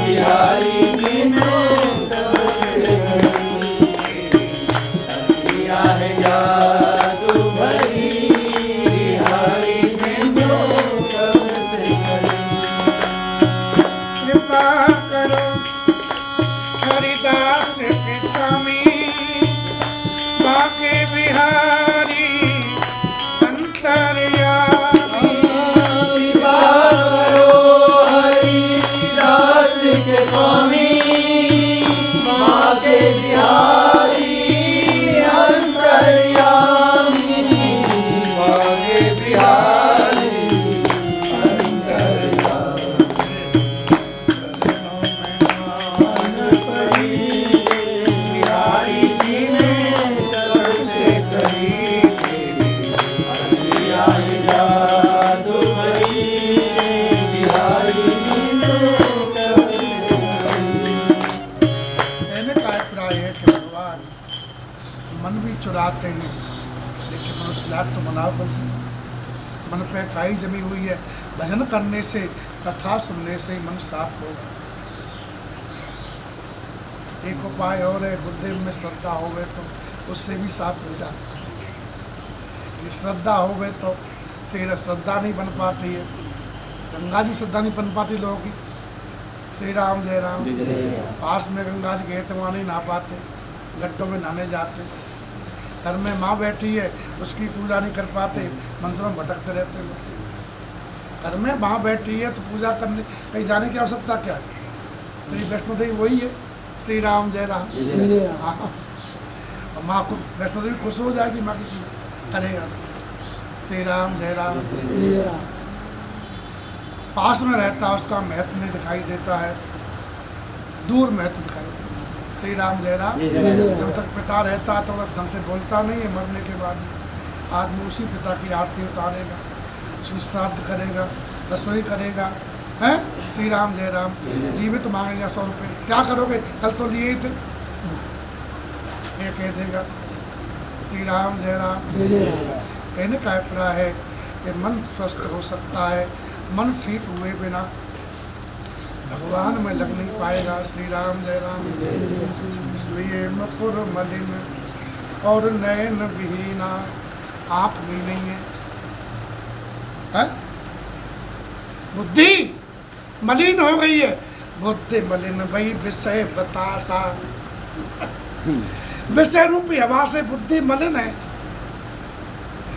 बिहारी में तो कब से करी। अखियाँ हैं जादू भरी बिहारी में तो कब से करी। कृपा करो हरिदास के स्वामी, बाके बिहारी अंतर्यामी। कृपा करो हरिदास के स्वामी, माँ के बिहारी अंतर्यामी। माँ के बिहारी बिहारी जी में कब से करी। अखियाँ हैं जादू भरी बिहारी में कब से करी। कहने का अभिप्राय है कि भगवान मन भी चुराते हैं, लेकिन मनुष्य लाख तो मनाओ कम से। मन पे काई जमी हुई है। भजन करने से, कथा सुनने से मन साफ होगा। एक उपाय और है, गुरुदेव में श्रद्धा हो गए तो उससे भी साफ हो जाता है। ये श्रद्धा हो गए तो फिर श्रद्धा नहीं बन पाती है। गंगा जी श्रद्धा नहीं बन पाती लोगों की। श्री राम जय राम। पास में गंगा जी गए तो वहाँ नहीं नहा पाते, गड्ढों में नहाने जाते। घर में माँ बैठी है, उसकी पूजा नहीं कर पाते, मंदिरों में भटकते रहते लोग। घर में माँ बैठी है तो पूजा करने कहीं जाने की आवश्यकता क्या है? तो ये वैष्णो देवी वही है। श्री राम जय राम। हाँ, और माँ को वैष्णो देवी खुश हो जाएगी, माँ की पूजा करेगा। श्री राम जय राम। पास में रहता है उसका महत्व नहीं दिखाई देता है, दूर महत्व दिखाई देता है। श्री राम जय राम। जब तक पिता रहता है तो वह ढंग से बोलता नहीं है, मरने के बाद आदमी उसी पिता की आरती उतारेगा, उसकी श्राद्ध करेगा, रसोई करेगा, हैं? श्री राम जय राम। जीवित मांगेगा 100 रुपये, क्या करोगे, कल तो लिए ही थे, ये कह देगा। श्री राम जय राम। कहने का अभिप्राय है कि मन स्वस्थ हो सकता है, मन ठीक हुए बिना भगवान में लग नहीं पाएगा। श्री राम जय राम। इसलिए मुकुर मलिन और नयन विहीना, आँख भी नहीं है, बुद्धि मलिन हो गई है। बुद्धि मलिन वही विषय बतासा, विषय रूपी हवा से बुद्धि मलिन है।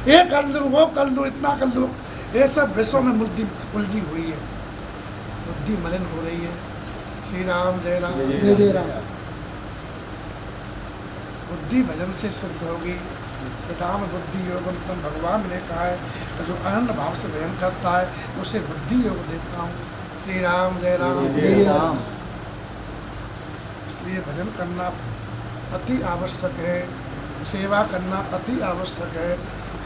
ये कर लूँ, वो कर लूँ, इतना कर लूँ, ये सब विषयों में उलझी हुई है, बुद्धि मलिन हो रही है। श्री राम जय राम। जय राम। बुद्धि भजन से शुद्ध होगी। दाम बुद्धि योग तुम भगवान ने कहा है, जो अनन्य भाव से भजन करता है उसे बुद्धि योग देता हूँ। श्री राम जय राम। इसलिए भजन करना अति आवश्यक है, सेवा करना अति आवश्यक है।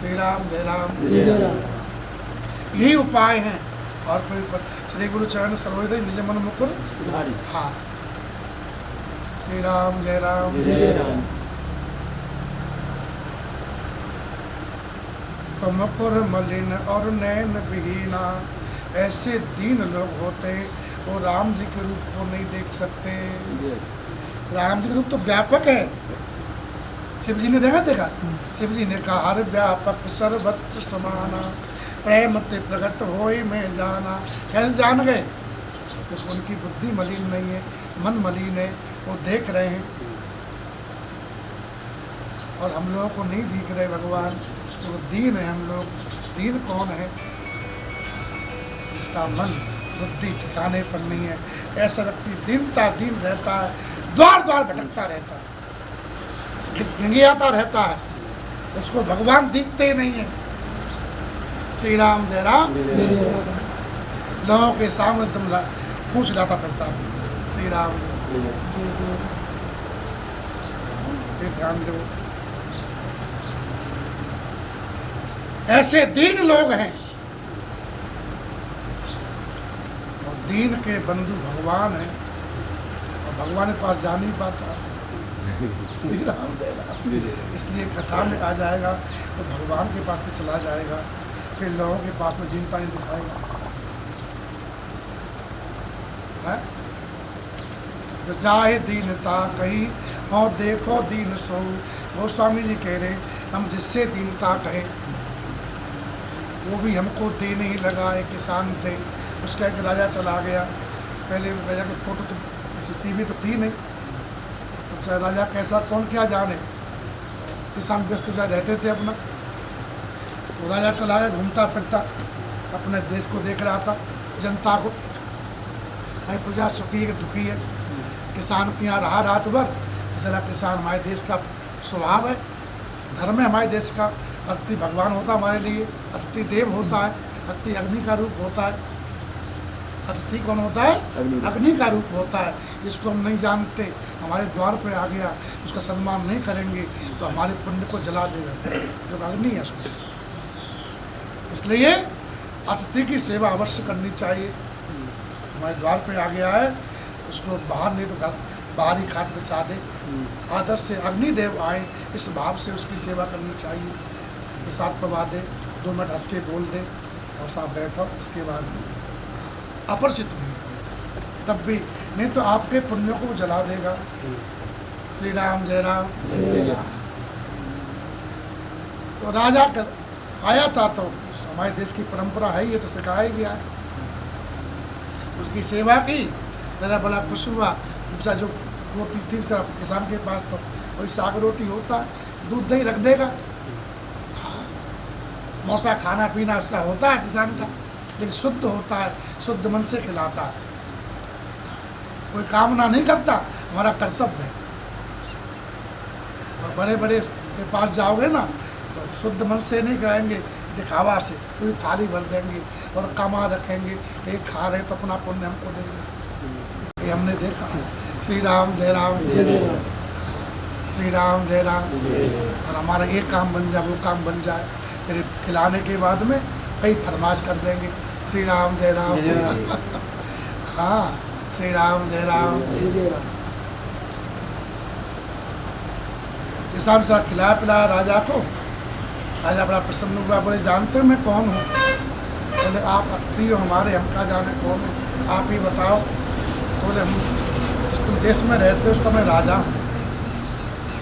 श्री राम जय राम। यही उपाय हैं और कोई। श्री गुरु चरण सर्वोदय निज मन मुकुर। हाँ, श्री राम जय राम। तो मुकुर मलिन और नैन विहीना, ऐसे दीन लोग होते वो राम जी के रूप को नहीं देख सकते। राम जी का रूप तो व्यापक है। शिव जी ने देखा शिव जी ने कहा, हर व्यापक सर्वत्र समाना, प्रेम ते प्रकट होए में जाना। कैसे जान गए? तो उनकी बुद्धि मलिन नहीं है, मन मलिन है, वो देख रहे हैं और हम लोगों को नहीं दिख रहे भगवान। तो दीन है हम लोग। दीन कौन है? जिसका मन बुद्धि ठिकाने पर नहीं है। ऐसा व्यक्ति दिनता दिन रहता है, द्वार द्वार भटकता रहता है, गिंगियाता रहता है, उसको भगवान दिखते ही नहीं है। श्री राम जय राम। लोगों के सामने तुम पूछ जाता फिरता है। श्री राम जय। ध्यान दो, ऐसे दीन लोग हैं और दीन के बंधु भगवान हैं और भगवान के पास जा नहीं पाता। श्री राम जय राम। इसलिए कथा में आ जाएगा तो भगवान के पास में चला जाएगा, फिर लोगों के पास में दीनता नहीं दिखाएगा। है तो जाए दीनता कही और देखो दीन सो। गोस्वामी जी कह रहे, हम जिससे दीनता कहे वो भी हमको देने ही लगा। एक किसान थे, उसका एक राजा चला गया। पहले राजा की फोटो तो ऐसी टीवी तो थी नहीं, तो राजा कैसा कौन क्या जाने, किसान व्यस्त जा रहते थे अपना। तो राजा चला गया, घूमता फिरता अपने देश को देख रहा था, जनता को। भाई प्रजा सुखी है कि दुखी है। किसान के यहाँ रहा रात भर। बेचारा किसान, हमारे देश का स्वभाव है, धर्म है हमारे देश का। अतिथि भगवान होता हमारे लिए, अतिथि देव होता है, अतिथि अग्नि का रूप होता है। अतिथि कौन होता है? अग्नि का रूप होता है। जिसको हम नहीं जानते, हमारे द्वार पे आ गया, उसका सम्मान नहीं करेंगे तो हमारे पुण्य को जला देगा, जो अग्नि है उसको। इसलिए अतिथि की सेवा अवश्य करनी चाहिए। हमारे द्वार पे आ गया है, उसको बाहर नहीं तो घर बाहर ही खाट बिछा दे। आदर से अग्निदेव आए, इस भाव से उसकी सेवा करनी चाहिए। प्रसाद पवा दे। 2 मिनट हंस के बोल दे और साहब बैठो, इसके बाद अपरिचित भी है तब भी, नहीं तो आपके पुण्यों को वो जला देगा। श्री राम जय राम। तो राजा कर आया था, तो हमारे देश की परंपरा है, ये तो सिखाया गया है। उसकी सेवा की, राजा बड़ा खुश हुआ। दूसरा जो रोटी थी बेचारा किसान के पास, तो वही साग रोटी होता है, दूध दही रख देगा। मोटा खाना पीना उसका होता है किसान का, लेकिन शुद्ध होता है, शुद्ध मन से खिलाता है। कोई कामना नहीं करता, हमारा कर्तव्य है। और बड़े बड़े के पास जाओगे ना, तो शुद्ध मन से नहीं कराएंगे, दिखावा से पूरी थाली भर देंगे और कमा रखेंगे, एक खा रहे तो अपना पुण्य हमको दे जाए। ये हमने देखा है। श्री राम जय राम। श्री राम जय राम। और हमारा ये काम बन जाए, वो काम बन जाए, फिर खिलाने के बाद में कई फरमाइश कर देंगे। श्री राम जय राम। हाँ, श्री राम जय राम। किसान साहब खिलाया पिलाया राजा को। राजा बड़ा प्रसन्न हुआ, बोले जानते हो मैं कौन हूँ? बोले आप अतिथि हो हमारे, हम क्या जाने कौन है, आप ही बताओ। तो बोले हम जिस तुम देश में रहते हो उसका मैं राजा हूँ।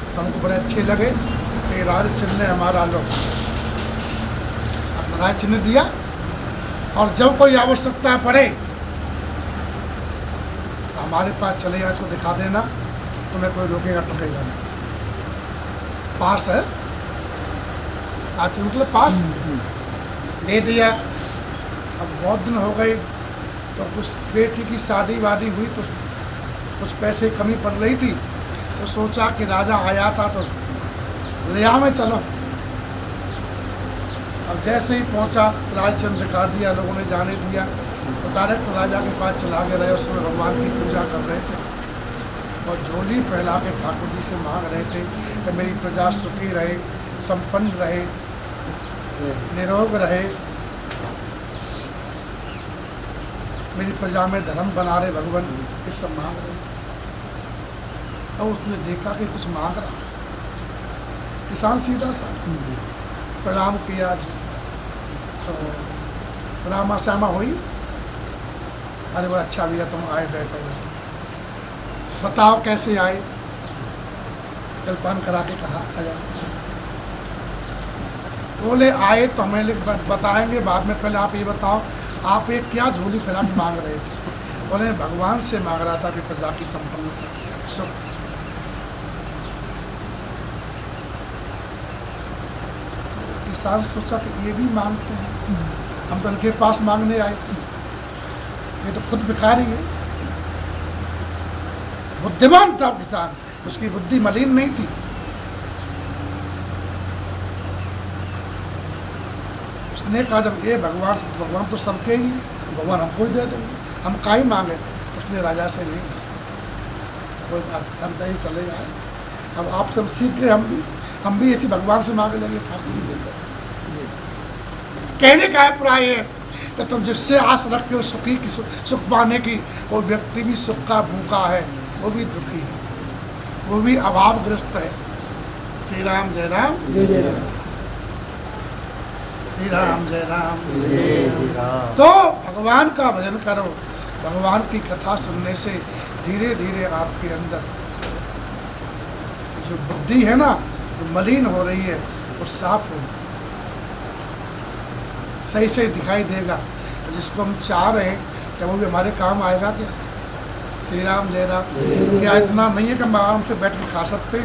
तो हमको बड़े अच्छे लगे कि राज चिन्ह हमारा लो। अपना राज चिन्ह दिया, और जब कोई आवश्यकता पड़े तो हमारे पास चले जाए, इसको दिखा देना, तुम्हें कोई रोकेगा टोकेगा नहीं। पास है, आज मतलब पास दे दिया। अब बहुत दिन हो गए, तो कुछ बेटी की शादी वादी हुई, तो कुछ पैसे कमी पड़ रही थी, तो सोचा कि राजा आया था तो ले आ में चलो। अब जैसे ही पहुंचा, राजचंद दिखा दिया, लोगों ने जाने दिया, तो डायरेक्ट राजा के पास चला गए। रहे उस समय भगवान की पूजा कर रहे थे और झोली फैला के ठाकुर जी से मांग रहे थे कि मेरी प्रजा सुखी रहे, संपन्न रहे, निरोग रहे, मेरी प्रजा में धर्म बना रहे भगवान, ये सब मांग रहे थे। और उसने देखा कि कुछ मांग रहा है। किसान सीधा सा प्रणाम किया जी, तो रामा श्यामा हुई। अरे बड़ा अच्छा भैया तुम आए, बैठो बैठो, बताओ कैसे आए? जलपान करा के कहा आजा। बोले आए तो हमें बताएंगे बाद में, पहले आप ये बताओ आप एक क्या झोली फैला के मांग रहे थे? बोले भगवान से मांग रहा था कि प्रजा की संपन्नता, सुख। तो किसान सोचा कि ये भी मांगते हैं, हम तो उनके पास मांगने आए थे, ये तो खुद भिखारी है। बुद्धिमान था किसान, उसकी बुद्धि मलिन नहीं थी। उसने कहा जब ये भगवान तो सबके ही, भगवान हमको ही दे देंगे, हम का ही मांगे। उसने राजा से नहीं कहा, कोई बात हम ही चले जाए। अब आप सब सीख के हम भी ऐसी भगवान से मांगे लेंगे, ठाकुर जी दे दो। कहने का अभिप्राय है कि तुम जिससे आस रखते हो सुखी की सुख पाने की, वो व्यक्ति भी सुख का भूखा है, वो भी दुखी है, वो भी अभावग्रस्त है। श्री राम जय राम। जय राम। श्री राम जय राम। तो भगवान का भजन करो, भगवान की कथा सुनने से धीरे धीरे आपके अंदर जो बुद्धि है ना, जो मलिन हो रही है, वो साफ हो, सही से दिखाई देगा। तो जिसको हम चाह रहे हैं क्या वो भी हमारे काम आएगा क्या? श्री राम जय राम। क्या इतना नहीं है कि हम आराम से बैठ के खा सकते?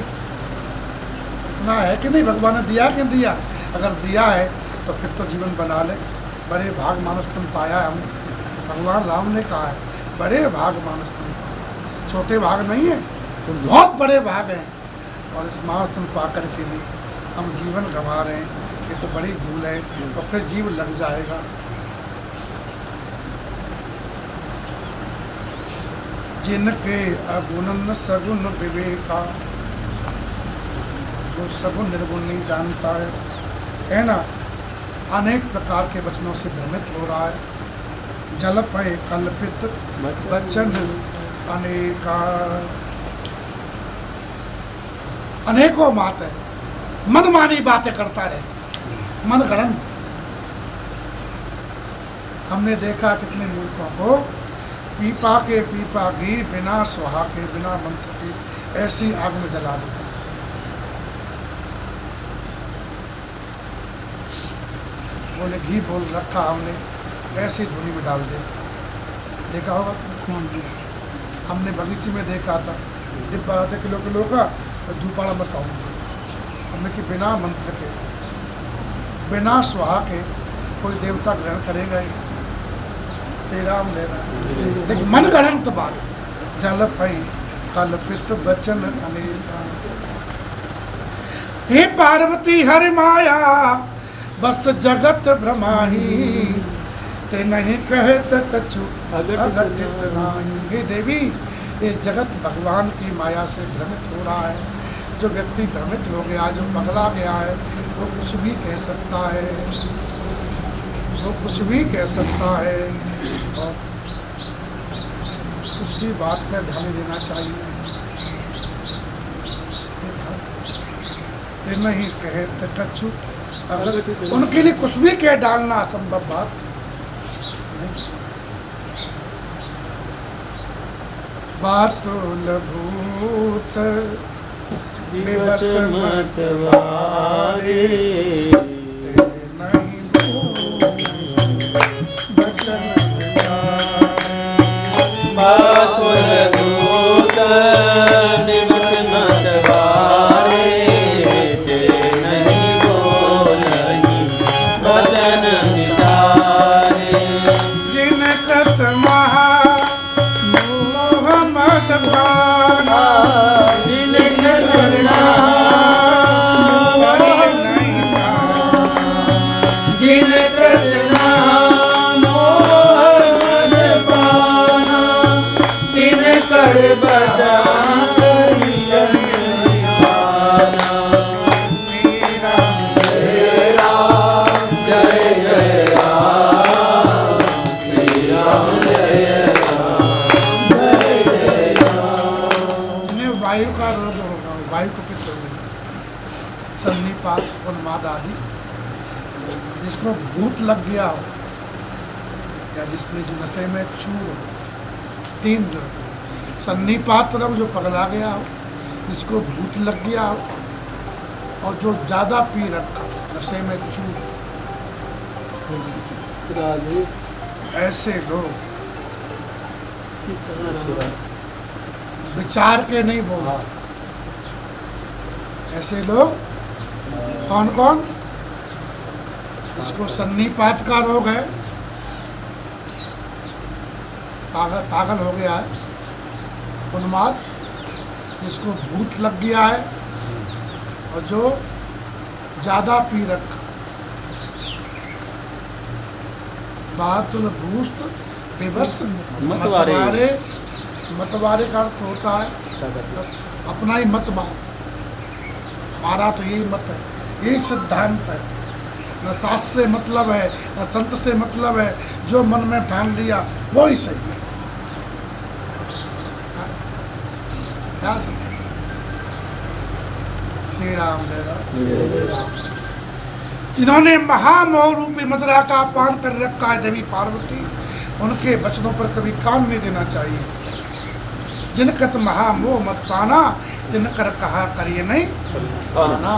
इतना है कि नहीं? भगवान ने दिया कि दिया? अगर दिया है तो फिर तो जीवन बना ले। बड़े भाग मानुष तुम पाया है हमने, भगवान राम ने कहा है बड़े भाग मानुष तुम पाया। छोटे भाग नहीं है, बहुत बड़े भाग हैं। और इस मानुष तुम पा कर के भी हम जीवन गंवा रहे हैं, ये तो बड़ी भूल है। तो फिर जीव लग जाएगा। जिनके अगुण सगुण विवेका, जो सगुण निर्गुण नहीं जानता है ना, अनेक प्रकार के वचनों से भ्रमित हो रहा है। जल पे कल्पित वचन अनेका, अनेकों बातें मनमानी बातें करता रहता, मन गणंत। हमने देखा कितने मूर्खों को पीपा घी बिना सुहा के बिना मंत्र के ऐसी आग में जला देते। बोले घी बोल रखा हमने, ऐसी धुनी में डाल देते। देखा होगा तुम? हमने बगीचे में देखा था, डिब्बा आधे किलो का धूपाड़ा में साउंड दिया हमने कि बिना मंत्र के बिना सुहा के कोई देवता ग्रहण करेगा ही नहीं। श्री राम ले रहा, लेकिन मन गढ़ंत बात जल पई कल्पित बचन अनेका। हे पार्वती हरि माया बस जगत भ्रमाही, ते नहीं कहत कछु अघटित नाही। हे देवी, ये जगत भगवान की माया से भ्रमित हो रहा है। जो व्यक्ति भ्रमित हो गया, जो पगला गया है, वो कुछ भी कह सकता है, वो कुछ भी कह सकता है, और उसकी बात पर ध्यान देना चाहिए। ते नहीं कहत कछु, अगर उनके लिए कुछ भी कह डालना असंभव बात नहीं। बातुल भूत विवश मतवारे, नहीं बचन बातुल भूत विवश मतवारे, नहीं बोलहि बचन विचारे। जिन कृत महा मोह मद भाना, जिन कृष्णा मोह मद पाना, तिन कर बजा वायु का रोग होगा, वायु को पित्त हो गई, सन्निपात उन्माद आदि, जिसको भूत लग गया हो या जिसने जो नशे में चूर हो, 3 रोग। सन्निपात रोग जो पगला गया हो, जिसको भूत लग गया हो, और जो ज़्यादा पी रखा नशे में चूर, ऐसे लोग विचार के नहीं बोलते। ऐसे लोग कौन कौन? जिसको सन्निपात का रोग है, पागल हो गया है, उन्माद, जिसको भूत लग गया है, और जो ज़्यादा पी रखा। बातुल भूस्त विवश मतवारे, मतवारे का अर्थ होता है तो अपना ही मत मान, हमारा तो यही मत है, यही सिद्धांत है, न शास्त्र से मतलब है, न संत से मतलब है, जो मन में ठान लिया वो ही सही है। क्या समझ? श्री राम जय राम। जिन्होंने महामोह रूपी मदिरा का पान कर रखा है देवी पार्वती, उनके वचनों पर कभी कान नहीं देना चाहिए। जिनकत महामोह मत पाना, तिनकर कहा करिए नहीं पाना।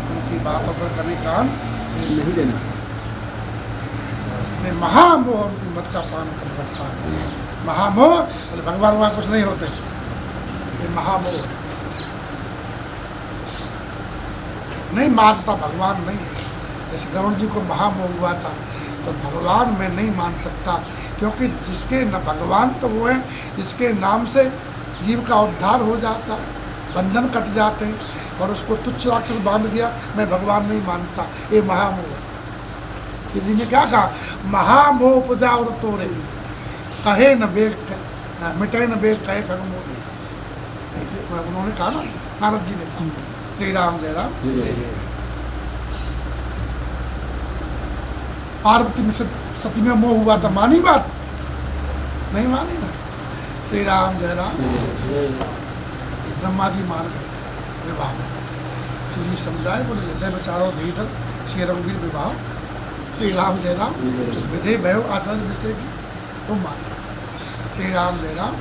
उनकी बातों पर कभी कान नहीं देना। इसने महामोह रूपी मत का पान कर रखा है। महामोह बोले भगवान वहाँ कुछ नहीं होते, ये महामोह नहीं मानता, भगवान नहीं है। जैसे गरुड़ जी को महामोह हुआ था, तो भगवान मैं नहीं मान सकता, क्योंकि जिसके न भगवान तो वो है जिसके नाम से जीव का उद्धार हो जाता है, बंधन कट जाते हैं, और उसको तुच्छ राक्षस बांध दिया, मैं भगवान नहीं मानता, ये महामोह है। शिव जी ने क्या कहा? महामोह उपजा और तोड़े, कहे न बेग मिटे न बेग कहे खगमोरे। उन्होंने कहा ना, नारद जी ने कहा। श्री राम जय राम। पार्वती में सती में मोह हुआ था, मानी बात? नहीं मानी ना। श्री राम जय राम। ब्रह्मा जी मान गए विवाह में। शिव जी समझाए, बोले हृदय विचारो धीधर श्री रघुवीर विवाह श्री राम जय राम विधि भयो आचार्य विषय की तुम मान। श्री राम जय राम।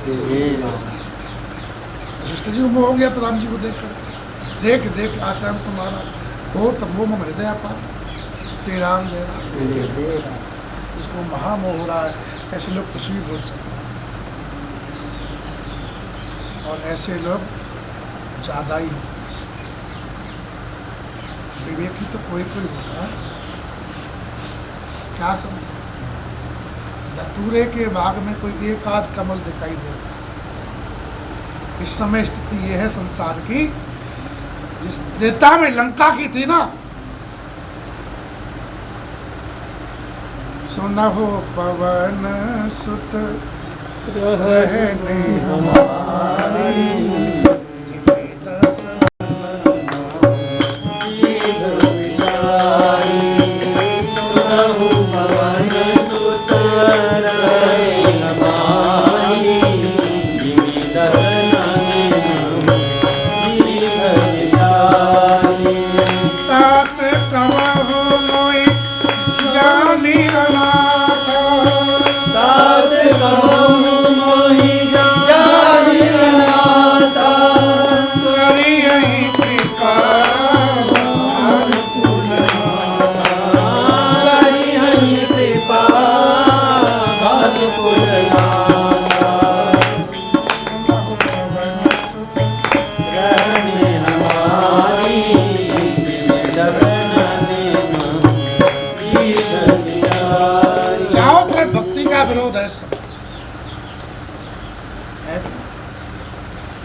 वशिष्ठ जी को मोह हो गया तो राम जी को देख कर देख देख आचरण तुम्हारा हो तो मोह में हृदय पार। श्री राम जय राम। इसको महामोह हो रहा है, ऐसे लोग कुछ भी बोल सकते हैं और ऐसे लोग ज़्यादा ही होते हैं। विवेकी तो कोई कोई होता है। क्या समझे? धतूरे के बाग में कोई एक आध कमल दिखाई देता है। इस समय स्थिति यह है संसार की, जिस त्रेता में लंका की थी ना, सुनहो पवन सुत रहने हमारी जिन्हें दर्शन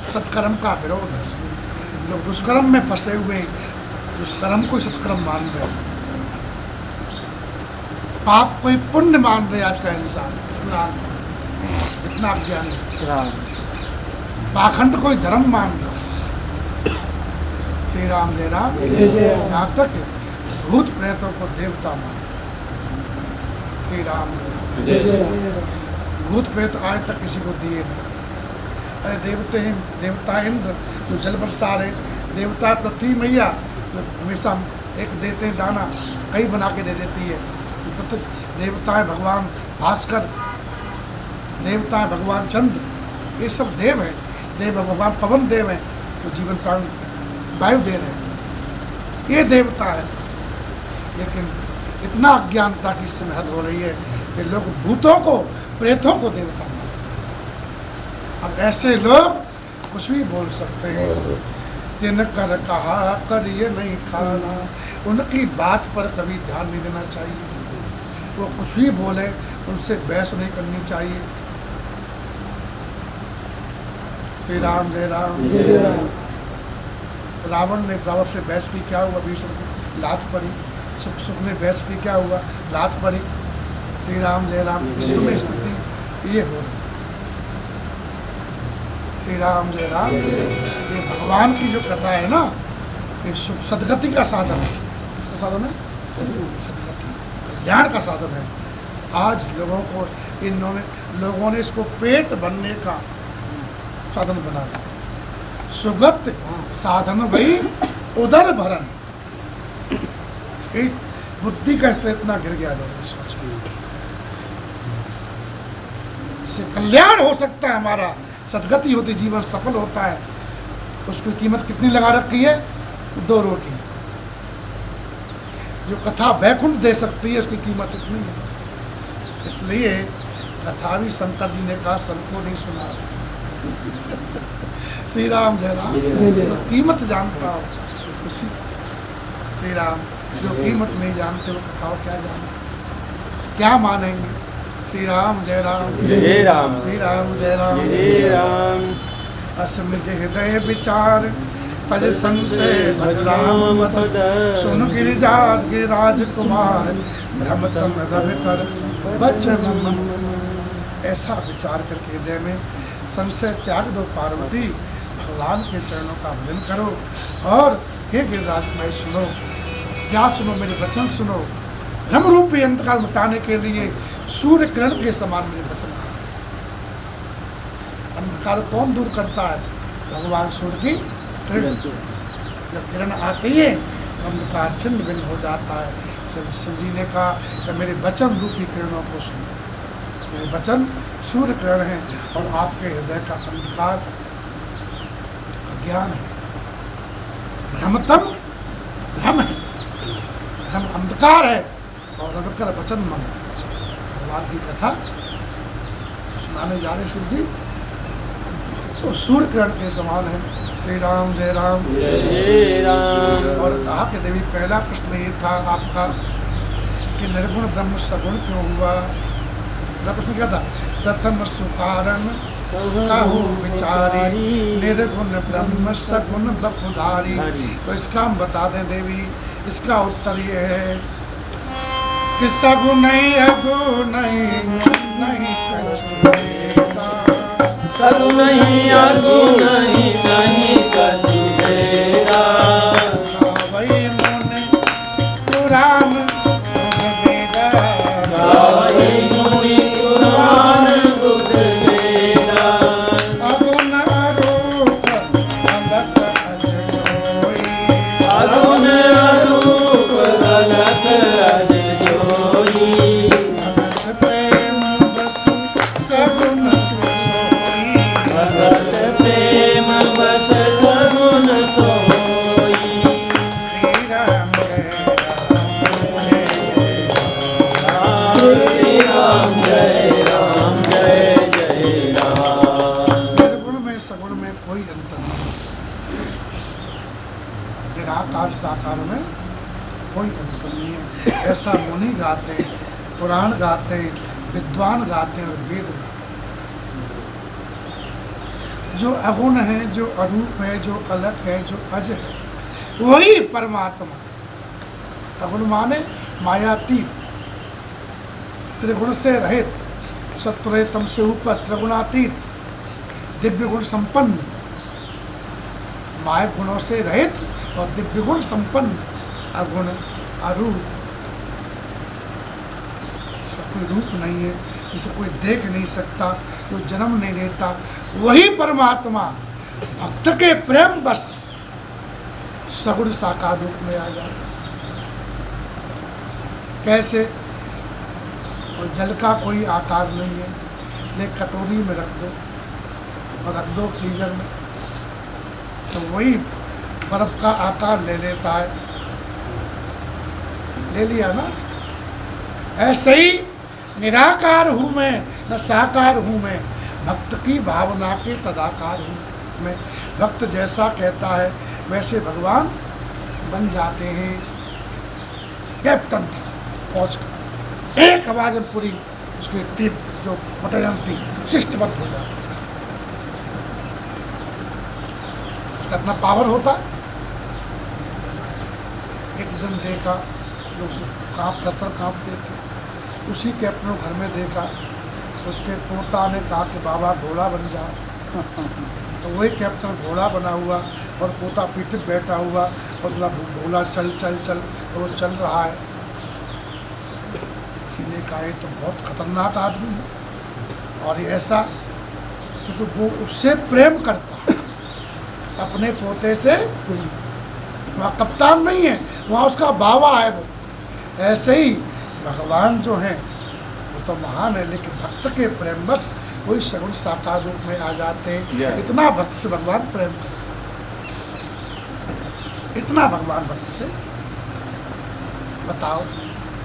सत्कर्म का विरोध है। लोग दुष्कर्म में फंसे हुए, दुष्कर्म को सत्कर्म मान रहे, पाप कोई पुण्य मान रहे। आज का इंसान इतना अज्ञानी, पाखंड कोई धर्म मान रहा। श्री राम जय राम। यहाँ तक भूत प्रेतों को देवता मान रहा। श्री राम जय राम। भूत प्रेत आज तक किसी को दिए नहीं। अरे देवता इंद्र जो जल बरसा रहे, देवता पृथ्वी मैया जो हमेशा एक देते हैं दाना, कई बना के दे देती है। देवता है भगवान भास्कर, देवता है भगवान चंद्र, ये सब देव हैं। देव भगवान पवन देव हैं जो जीवन प्राण वायु दे रहे हैं, ये देवता है। लेकिन इतना अज्ञानता की इसमें हद हो रही है कि लोग भूतों को प्रेतों को देवता। अब ऐसे लोग कुछ भी बोल सकते हैं। तिन कर कहा कर ये नहीं खाना, उनकी बात पर कभी ध्यान नहीं देना चाहिए। वो कुछ भी बोले, उनसे बहस नहीं करनी चाहिए। श्री राम जय राम। रावण ने रावण से बहस की, क्या हुआ? भीष्म को लात पड़ी। सुख ने बहस की, क्या हुआ? लात पड़ी। श्री राम जय राम। इस समय स्थिति ये हो रही। श्री राम जय राम। ये भगवान की जो कथा है ना, ये सुख सदगति का साधन है। इसका साधन है सदगति, ज्ञान का साधन है। आज लोगों को लोगों ने इसको पेट भरने का साधन बना दिया। सुगत साधन वही उदर भरन। एक बुद्धि का स्तर इतना गिर गया लोगों ने सोच के। इससे कल्याण हो सकता है, हमारा सदगति होती, जीवन सफल होता है। उसकी कीमत कितनी लगा रखी है? 2 रोटी। जो कथा वैकुंठ दे सकती है उसकी कीमत इतनी है। इसलिए कथा भी शंकर जी ने कहा सबको नहीं सुना। श्री राम जय राम। जो कीमत जानता हो उसी। श्री राम। जो कीमत नहीं जानते वो कथाओं क्या जाने, क्या मानेंगे? श्री राम जय राम। जय राम। श्री राम जय राम। जय राम। असमिज हृदय विचार तज संशय भज राम मत, सुन गिरिजाज के राजकुमार भ्रमतम रवि कर बचन मन। ऐसा विचार करके हृदय में संशय त्याग दो पार्वती, भगवान के चरणों का भजन करो। और हे गिरिराज मैं सुनो, क्या सुनो? मेरे वचन सुनो। भ्रम रूपी अंधकार मिटाने के लिए सूर्य किरण के समान मेरे वचन आ रहे। अंधकार कौन दूर करता है? भगवान सूर्य की किरण। जब किरण आती है अंधकार छिन्न भिन्न हो जाता है। शिव जी ने कहा कि मेरे वचन रूपी किरणों को सुनो। मेरे वचन सूर्य किरण हैं और आपके हृदय का अंधकार ज्ञान है। भ्रमतम भ्रम है, भ्रम अंधकार है और रविकर वचन मन। भगवान की कथा सुनाने जा रहे शिव जी तो सूर्य किरण के समान है। श्री राम जय राम जय राम। और कहा कि देवी पहला प्रश्न ये था आपका कि निर्गुण ब्रह्म सगुण क्यों हुआ। पहला प्रश्न क्या था? प्रथम सुकारण कहु विचारी निर्गुण ब्रह्म सगुण बपुधारी। तो इसका हम बता दें देवी, इसका उत्तर ये है कि सगुण नहीं अगुण नहीं कछु देता। सगुण नहीं अगुण नहीं कछु तेरा। वही मन पुराण वेद गावै मुनि पुराण बुध वेदा। अगुण अरूप अलग अजोई। अगुण अरूप अलग अजोई। भगत प्रेम बस सगुण सोई। भगत प्रेम बस सगुण सोई। श्री राम जय राम श्री राम जय राम जय जय राम। निर्गुण में सगुण में कोई अंतर नहीं, निराकार साकार में कोई अंतर नहीं है। ऐसा मुनि गाते हैं, पुराण गाते हैं, विद्वान गाते हैं और वेद गाते हैं। जो अगुण है, जो अरूप है, जो अलग है, जो अज है, वही परमात्मा। अगुण माने मायातीत, त्रिगुण से रहित, सत्वरतम से ऊपर, त्रिगुणातीत, दिव्य गुण संपन्न, माया गुणों से रहित और दिव्य गुण संपन्न अगुण अरूप। इसका कोई रूप नहीं है, जिसे कोई देख नहीं सकता, जो जन्म नहीं लेता, वही परमात्मा भक्त के प्रेम बस सगुण साकार रूप में आ जाता है। कैसे? और जल का कोई आकार नहीं है, ले कटोरी में रख दो और रख दो फ्रीजर में, तो वही बर्फ का आकार ले लेता है। ले लिया ना? ऐसे ही निराकार हूँ मैं, न साकार हूँ मैं, भक्त की भावना के तदाकार हूँ मैं। भक्त जैसा कहता है वैसे भगवान बन जाते हैं। कैप्टन था फौज का, एक आवाज में पूरी उसकी टीम जो बटालियन थी शिष्टबद्ध हो जाती है। उसका इतना पावर होता। एक दिन देखा लोग कांपते थे, उसी कैप्टन को घर में देखा, उसके पोता ने कहा कि बाबा घोड़ा बन जाओ। तो वही कैप्टन घोड़ा बना हुआ और पोता पीछे बैठा हुआ और उसका घोड़ा चल चल चल, तो वो चल रहा है। किसी ने कहा ये तो बहुत खतरनाक आदमी है, और ये ऐसा क्योंकि वो उससे प्रेम करता है, अपने पोते से। वहाँ कप्तान नहीं है, वहाँ उसका बाबा है वो। ऐसे ही भगवान जो हैं वो तो महान है, लेकिन भक्त के प्रेम बस वही सगुण साकार रूप में आ जाते हैं। इतना भक्त से भगवान प्रेम करते हैं, इतना भगवान भक्त से। बताओ,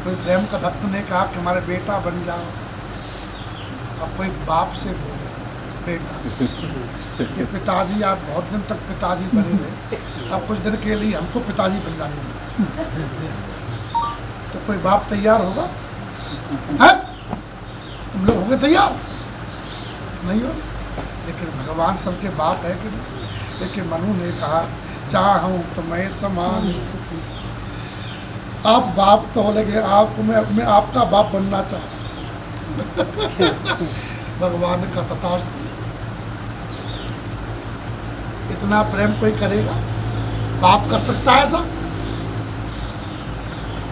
कोई प्रेम का भक्त ने कहा कि हमारे बेटा बन जाओ, अब कोई बाप से बोले बेटा कि पिताजी आप बहुत दिन तक पिताजी बने रहे, अब कुछ दिन के लिए हमको पिताजी बन जाने दो। तो कोई बाप तैयार होगा? है? तुम लोग होंगे तैयार? नहीं हो। लेकिन भगवान सबके बाप है कि नहीं? लेकिन मनु ने कहा चाहूं तो मैं समान स्थिति। आप बाप तो हो, लेकिन आपको मैं आपका बाप बनना चाह रहा हूं। भगवान का तथास्तु। इतना प्रेम कोई करेगा? बाप कर सकता है ऐसा?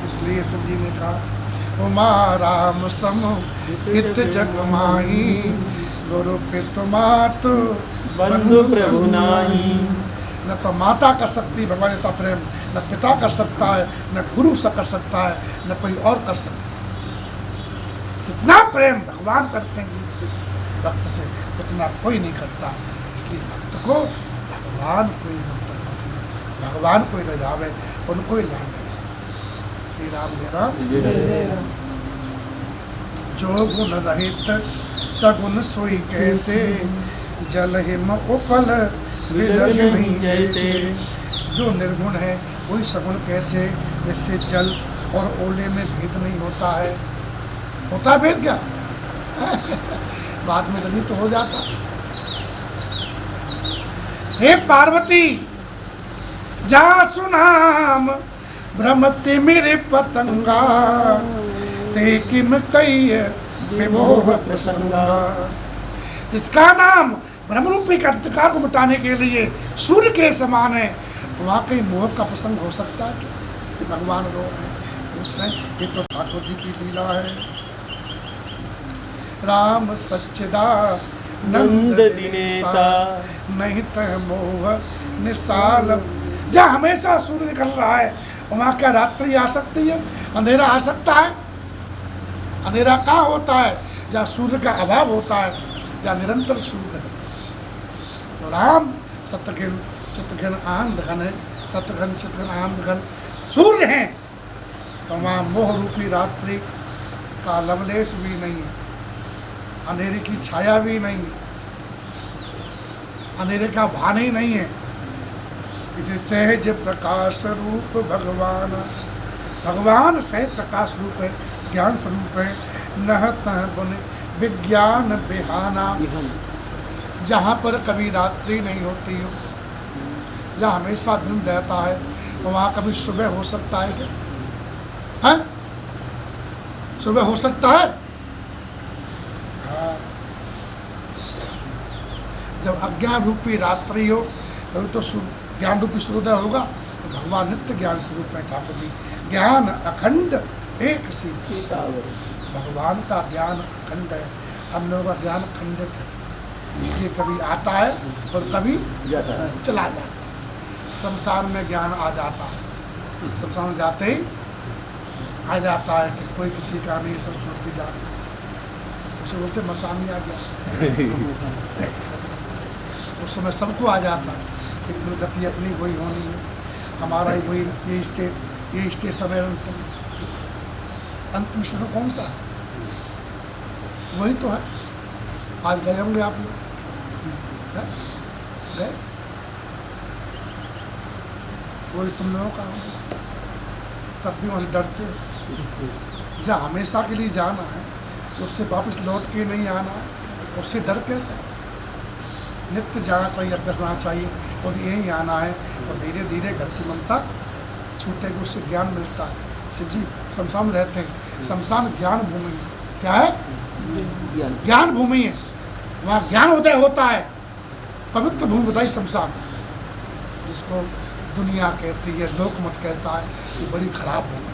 इसलिए शिव जी ने कहा उमा राम सम इत जग माही, गुरु पितु मातु बंधु प्रभु नाही। न तो माता कर सकती भगवान ऐसा प्रेम, न पिता कर सकता है, न गुरु से कर सकता है, न कोई और कर सकता है। जितना प्रेम भगवान करते हैं जीव से, भक्त से, उतना कोई नहीं करता। इसलिए भक्त को भगवान कोई मुक्त करना चाहिए, भगवान कोई न जावे, उनको ही ध्यान देना। श्री राम जय राम। जय राम। जो गुण रहित सगुण सोई कैसे, जल हिम उपल विलग नहीं जैसे। जो निर्गुण है वही सगुण कैसे, जैसे जल और ओले में भेद नहीं होता है। होता है भेद क्या? बाद में जल्दी तो हो जाता। हे पार्वती जा सुनाम भ्रमते मेरे पतंगा, ते किम कई विमोह प्रसंगा। जिसका नाम ब्रह्मरूपी के अंधकार को मिटाने के लिए सूर्य के समान है, वहाँ कहीं मोह का प्रसंग हो सकता है कि भगवान रो है? पूछ रहे हैं, ये तो ठाकुर जी की लीला है। राम सच्चिदानंद दिनेशा, नहीं तह मोह निसाल। जहाँ हमेशा सूर्य निकल रहा है वहाँ क्या रात्रि आ सकती है? अंधेरा आ सकता है? अंधेरा कहाँ होता है? जहाँ सूर्य का अभाव होता है, जहाँ निरंतर सूर्य है। तो राम सत्यघन चित्तघन आनंद घन है, सत्यघन चित्तघन आनंद घन सूर्य हैं। तो वहाँ मोह रूपी रात्रि का लवलेश भी नहीं है, अंधेरे की छाया भी नहीं है, अंधेरे का भान ही नहीं है। इसे सहज प्रकाश रूप भगवान, भगवान सहज प्रकाश रूप है, ज्ञान स्वरूप है। नह तह गुण विज्ञान बिहाना, जहाँ पर कभी रात्रि नहीं होती हो, जहाँ हमेशा दिन रहता है, तो वहाँ कभी सुबह हो सकता है क्या? है? सुबह हो सकता है? हाँ। जब अज्ञान रूपी रात्रि हो तभी तो ज्ञान रूपी सूर्योदय होगा। तो भगवान नित्य ज्ञान स्वरूप है ठाकुर जी। ज्ञान अखंड एक सीता, भगवान का ज्ञान अखंड है, हम लोगों का ज्ञान खंडित है। इसलिए कभी आता है और कभी चला जाता है। संसार में ज्ञान आ जाता है, संसार में जाते ही आ जाता है कि कोई किसी का नहीं, सब छोड़ के जाना। उसे बोलते मसानी आ गया। उस समय सबको आ जाता है, लेकिन गति अपनी वही होनी है, हमारा ही वही। ये स्टेशन है अंतिम। अंतिम स्टेशन कौन सा है? वही तो है। आज गए होंगे आप लोग, गए? वही तुम लोगों का होगा। तब भी वहाँ से डरते हो। जहाँ हमेशा के लिए जाना है तो उससे वापस लौट के नहीं आना है, उससे डर कैसे? नित्य जाना चाहिए, अभ्यास करना चाहिए, और यहीं आना है। तो धीरे धीरे घर की ममता छूटेगी, उससे ज्ञान मिलता है। शिव जी शमशान में रहते हैं, शमशान ज्ञान भूमि है। क्या है? ज्ञान भूमि है। वहाँ ज्ञान उदय होता है। पवित्र भूमि बताई शमशान, जिसको दुनिया कहती है, लोकमत कहता है कि बड़ी खराब भूमि है,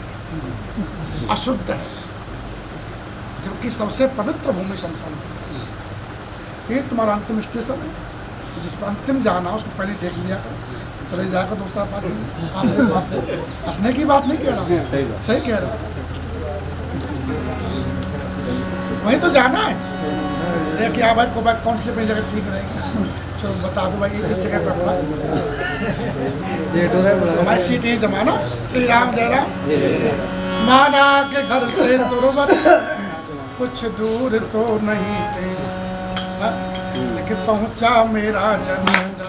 अशुद्ध है, जबकि सबसे पवित्र भूमि शमशान है। ये तुम्हारा अंतिम स्टेशन है, तो जिस पर अंतिम जाना उसको पहले देख लिया करो, चले जाएगा दूसरा बात नहीं। हंसने की बात नहीं कह रहा हूँ, सही कह रहा हूँ। वहीं तो जाना है। देखिए आप भाई को भाई कौन सी अपनी जगह ठीक रहेगी, चलो बता दो भाई, एक जगह पर हमारी सीट ही जमाना। श्री राम जय राम। माना के घर से तुरबत कुछ दूर तो नहीं थे, लेकिन पहुंचा मेरा जनाजा,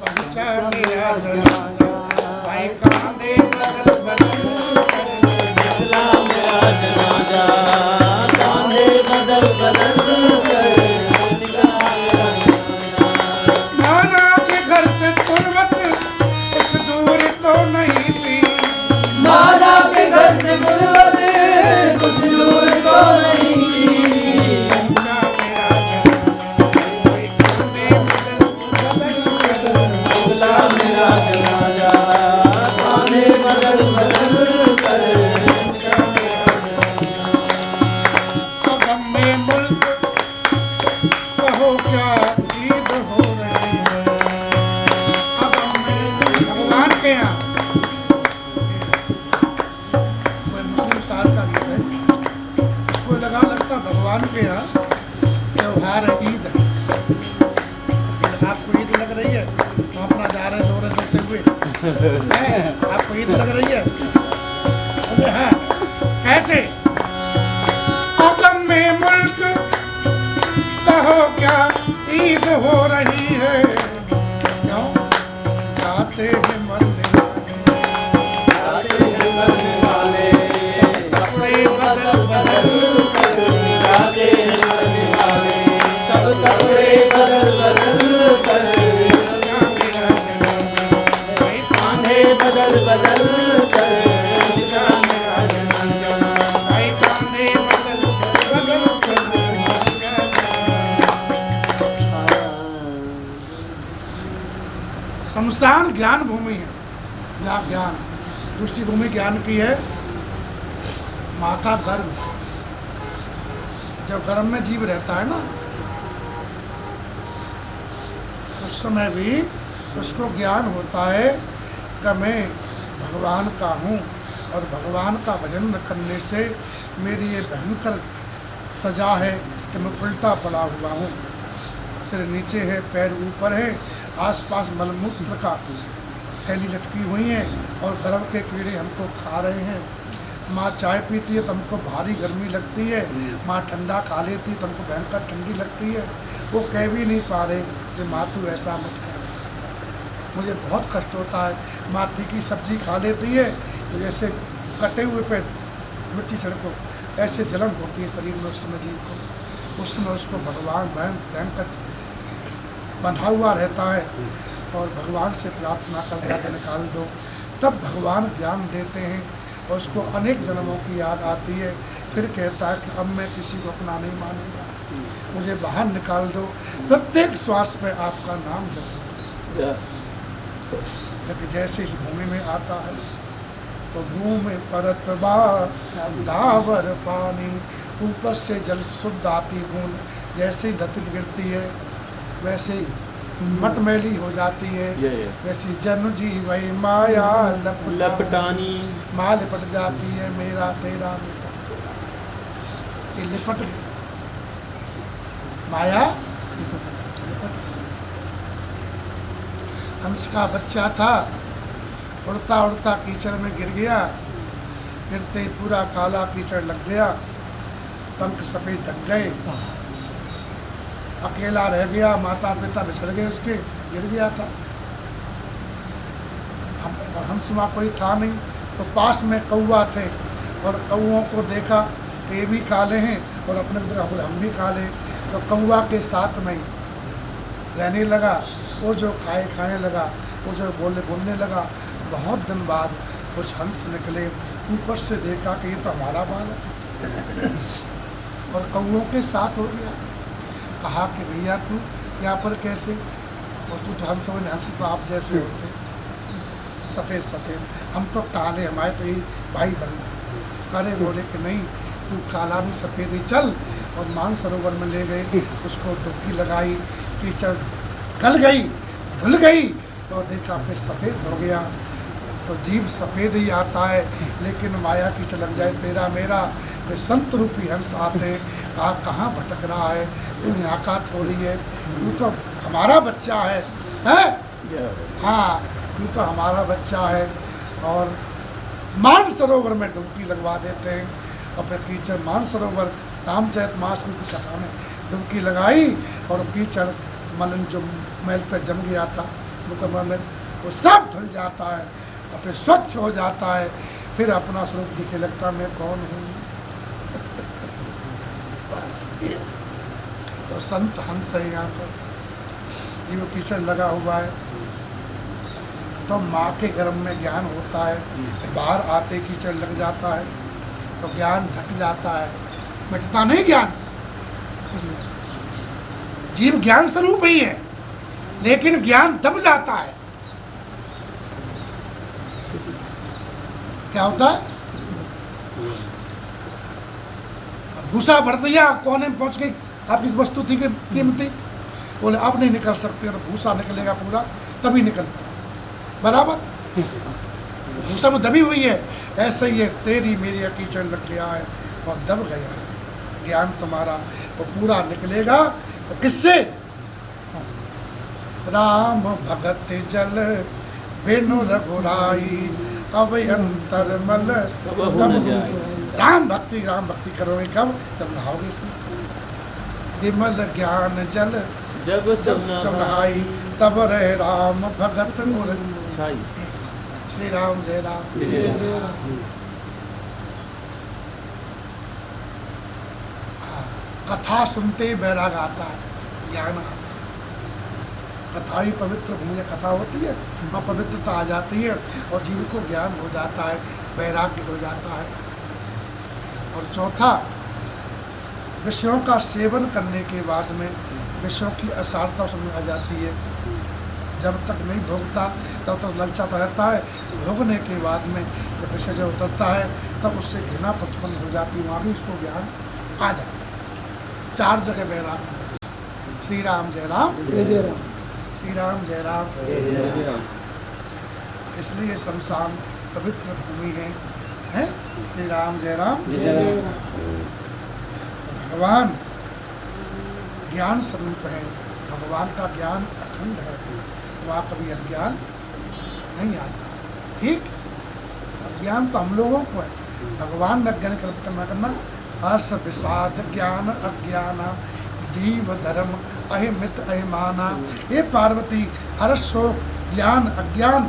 पहुंचा मेरा जनाजा। भाई कांधे बदल बदल मेरा जनाजा, कांधे बदल बदल माना के घर से गुरबत कुछ दूर तो नहीं थी। मेरा जनाजा भगवान के यहाँ त्योहार है, ईद है। आपको ईद लग रही है? हम अपना जा रहे हैं दौरे देते हुए हैं? आपको ईद लग रही है? बोले हाँ। कैसे? आदम में मुल्क कहो क्या ईद हो रही है, क्यों जाते हैं मरने वाले, सब कपड़े बदल बदल जाते हैं मरने वाले, सब कपड़े बदल बदल कर, कांधे बदल बदल कर, शमशान ज्ञान भूमि है, जहाँ ज्ञान दूसरी भूमि ज्ञान की है। माँ का गर्भ, जब गर्भ में जीव रहता है ना, उस समय भी उसको ज्ञान होता है कि मैं भगवान का हूँ और भगवान का भजन न करने से मेरी ये भयंकर सजा है कि मैं उल्टा पड़ा हुआ हूँ। सिर नीचे है, पैर ऊपर है, आसपास मलमूत्र का थैली लटकी हुई है और गर्भ के कीड़े हमको खा रहे हैं। माँ चाय पीती है तो हमको भारी गर्मी लगती है, माँ ठंडा खा लेती है तो हमको भयंकर ठंडी लगती है। वो कह भी नहीं पा रहे कि माँ तू ऐसा मत कर, मुझे बहुत कष्ट होता है। माँ तीखी सब्जी खा लेती है तो जैसे कटे हुए पे मिर्ची छिड़को, ऐसे जलन होती है शरीर में उस समय जीव को। उस समय उसको भगवान भयंकर बंधा हुआ रहता है और भगवान से प्रार्थना करता कि निकाल दो। तब भगवान ज्ञान देते हैं और उसको अनेक जन्मों की याद आती है। फिर कहता है कि अब मैं किसी को अपना नहीं मानूंगा, मुझे बाहर निकाल दो। प्रत्येक श्वास पे आपका नाम जपो। लेकिन जैसे इस भूमि में आता है तो भूमि परतबा डावर पानी, ऊपर से जल शुद्ध आती बूंद, जैसे ही धरती गिरती है वैसे मटमैली हो जाती है। वैसी जन जी वही माया लपटानी, माँ लिपट जाती है, मेरा तेरा मेरा तेरा, ये लिपट गई माया, लिपट गई। हंस का बच्चा था, उड़ता उड़ता कीचड़ में गिर गया, गिरते ही पूरा काला कीचड़ लग गया, पंख सफेद ढक गए, अकेला रह गया, माता पिता बिछड़ गए उसके, गिर गया था। हंसुआ कोई था नहीं, तो पास में कौवा थे और कौओं को देखा कि ये भी काले हैं और अपने को देखा बोले हम भी काले, तो कौवा के साथ में रहने लगा। वो जो खाने लगा, वो जो बोलने लगा। बहुत दिन बाद कुछ हंस निकले, ऊपर से देखा कि ये तो हमारा बालक है और कौओं के साथ हो गया। कहा कि भैया तू यहाँ पर कैसे, और तू तो हंस तो आप जैसे होते, सफ़ेद सफ़ेद, हम तो काले, हमारे तो यही भाई बन गए। अरे बोले कि नहीं, तू काला भी सफ़ेद ही चल। और मानसरोवर में ले गए, उसको डुबकी लगाई, कीचड़ गल गई, धुल गई, तो देखा फिर सफ़ेद हो गया। तो जीव सफ़ेद ही आता है, लेकिन माया कीचड़ लग जाए तेरा मेरा। फिर संत रूपी हंस आते, कहा कहाँ भटक रहा है, तू यहाँ का थोड़ी है, तू तो हमारा बच्चा है? हाँ, तू तो हमारा बच्चा है। और मानसरोवर में डुबकी लगवा देते हैं। और फिर कीचड़ मानसरोवर रामचरित मास में की कथा में डुबकी लगाई और कीचड़ मलन जो मैल पे जम गया था, मुकम्मल में वो सब धुल जाता है और फिर स्वच्छ हो जाता है। फिर अपना स्वरूप दिखे लगता मैं कौन हूँ। बस ये तो संत हंस है यहाँ पर, ये वो कीचड़ लगा हुआ है। तो माँ के गर्भ में ज्ञान होता है, बाहर आते कीचड़ लग जाता है तो ज्ञान ढक जाता है, मिटता नहीं ज्ञान। जीव ज्ञान स्वरूप ही है, लेकिन ज्ञान दब जाता है। क्या होता है? भूसा भर दिया, कोने में पहुंच गई, आपकी वस्तु थी कीमती, बोले अब नहीं निकल सकते, तो भूसा निकलेगा पूरा तभी निकल पाएगा, बराबर। भूसा में दबी हुई है, ऐसे ही है तेरी मेरी कीचड़ लग गया है और दब गया है। ज्ञान तुम्हारा वो पूरा निकलेगा। तो किससे? राम भगत जल बेनु रघुराई अभयंतर मल राम भक्ति करोगे कब? जब नहाओगे इसमें। विमल ज्ञान जल जब जब नहाई तब रहे राम भगत मुर छाई। श्री राम जय राम। कथा सुनते बैराग आता है, ज्ञान आता है। कथा ही पवित्र भूमि, कथा होती है वहाँ पवित्रता आ जाती है और जीव को ज्ञान हो जाता है, वैराग्य हो जाता है। और चौथा, विषयों का सेवन करने के बाद में विषयों की असारता समझ आ जाती है। जब तक नहीं भोगता तब तक ललचाता रहता है, भोगने के बाद में जब विषय जो उतरता है तब उससे घृणा उत्पन्न हो जाती है, वहाँ भी उसको ज्ञान आ जाता है। 4 जगह वैराग्य। श्री राम जय राम, जय राम। श्री राम जय राम। इसलिए शमशान पवित्र भूमि है? श्री राम जय राम। भगवान ज्ञान स्वरूप है, भगवान का ज्ञान अखंड है, वहाँ कभी अज्ञान नहीं आता। ठीक, अज्ञान तो हम लोगों को है, भगवान में अज्ञान कल्पना करना। हर्ष विषाद ज्ञान अज्ञाना दीव धर्म अहिमित अहिमाना। ये पार्वती, हर्ष शोक ज्ञान अज्ञान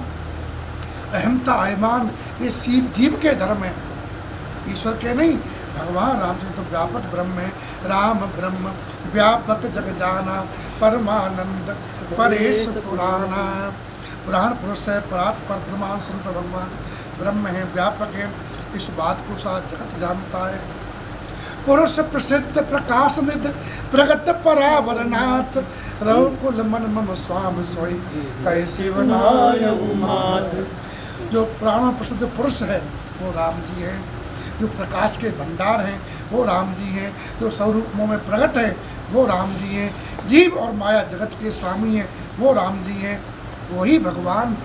अहमता अहिमान ये जीव के धर्म है, ईश्वर के नहीं। भगवान रामचंद्र तो व्यापक ब्रह्म है, राम ब्रह्म व्यापक जग जाना परमानंद परेश पुराना। पुराण पुरुष है, परात पर ब्रह्मांड स्वरूप भगवान ब्रह्म है, व्यापक है, इस बात को सारा जगत जानता है। पुरुष प्रसिद्ध प्रकाश निध प्रगट परावरनाथ रघुकुल मन मम स्वामी सोई कहे शिवनाय उमात। जो पुराणों प्रसिद्ध पुरुष है वो राम जी है, जो प्रकाश के भंडार हैं वो राम जी हैं, जो स्वरूपों में प्रकट है वो राम जी हैं, जीव और माया जगत के स्वामी हैं वो राम जी हैं। वही भगवान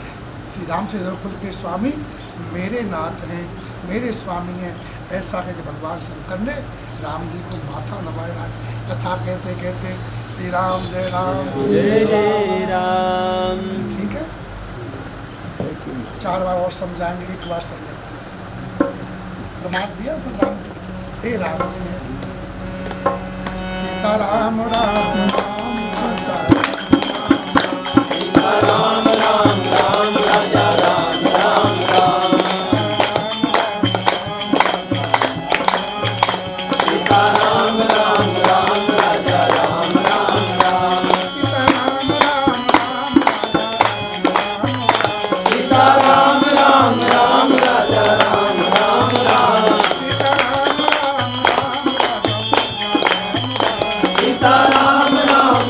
श्री राम से रघुकुल के स्वामी मेरे नाथ हैं, मेरे स्वामी हैं। ऐसा करके भगवान शंकर ने राम जी को माथा नवाया। कथा कहते कहते श्री राम जय राम, जय जय राम। ठीक है, 4 बार और समझाएंगे, एक बार समझाएंगे। प्रमाण दिया राम जी, हे राम जी है सीता राम राम राम राम राम राजा राम राम राम। सीता राम राम राम राजा राम राम राम। सीता राम राम राम राजा राम राम राम। सीता राम राम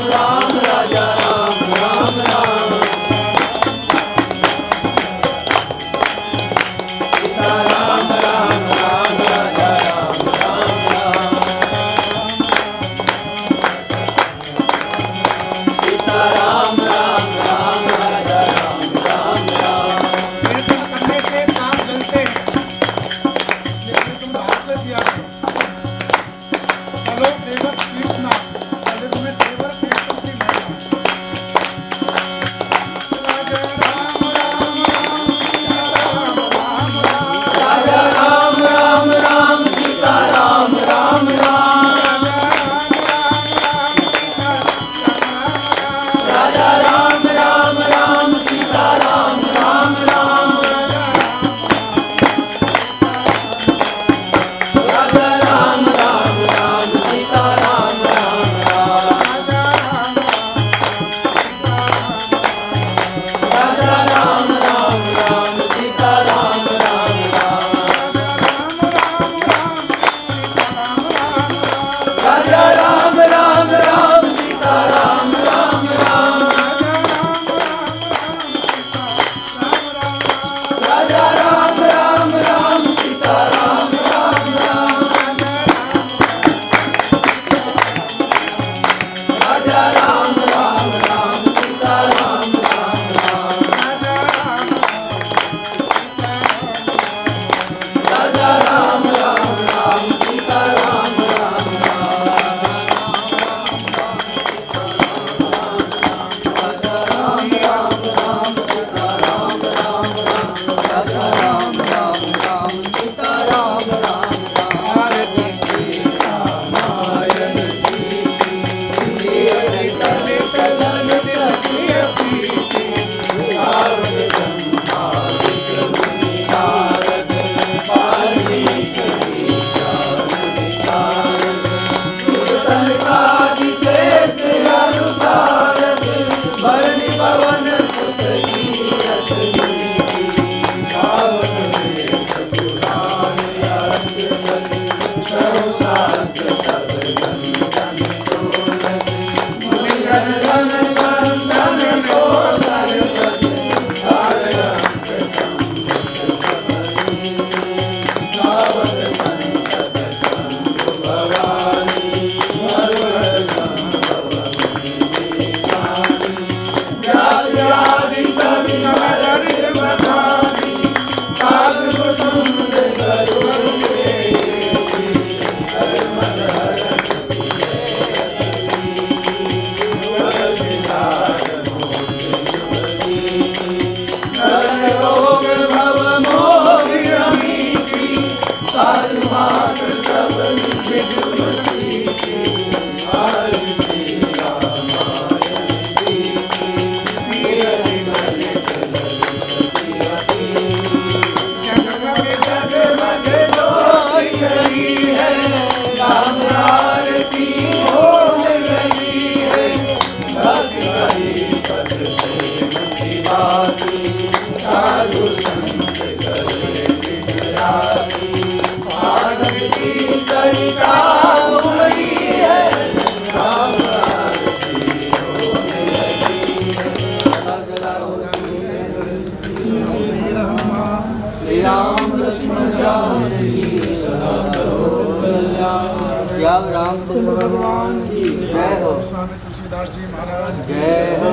जानकी सदा करो कल्याण। या रामचंद्र भगवान की जय हो। स्वामी तुलसीदास जी महाराज जय हो।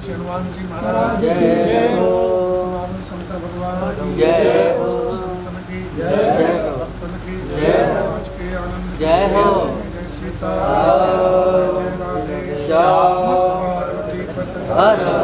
हनुमान जी महाराज जय हो। शंकर भगवान जय हो।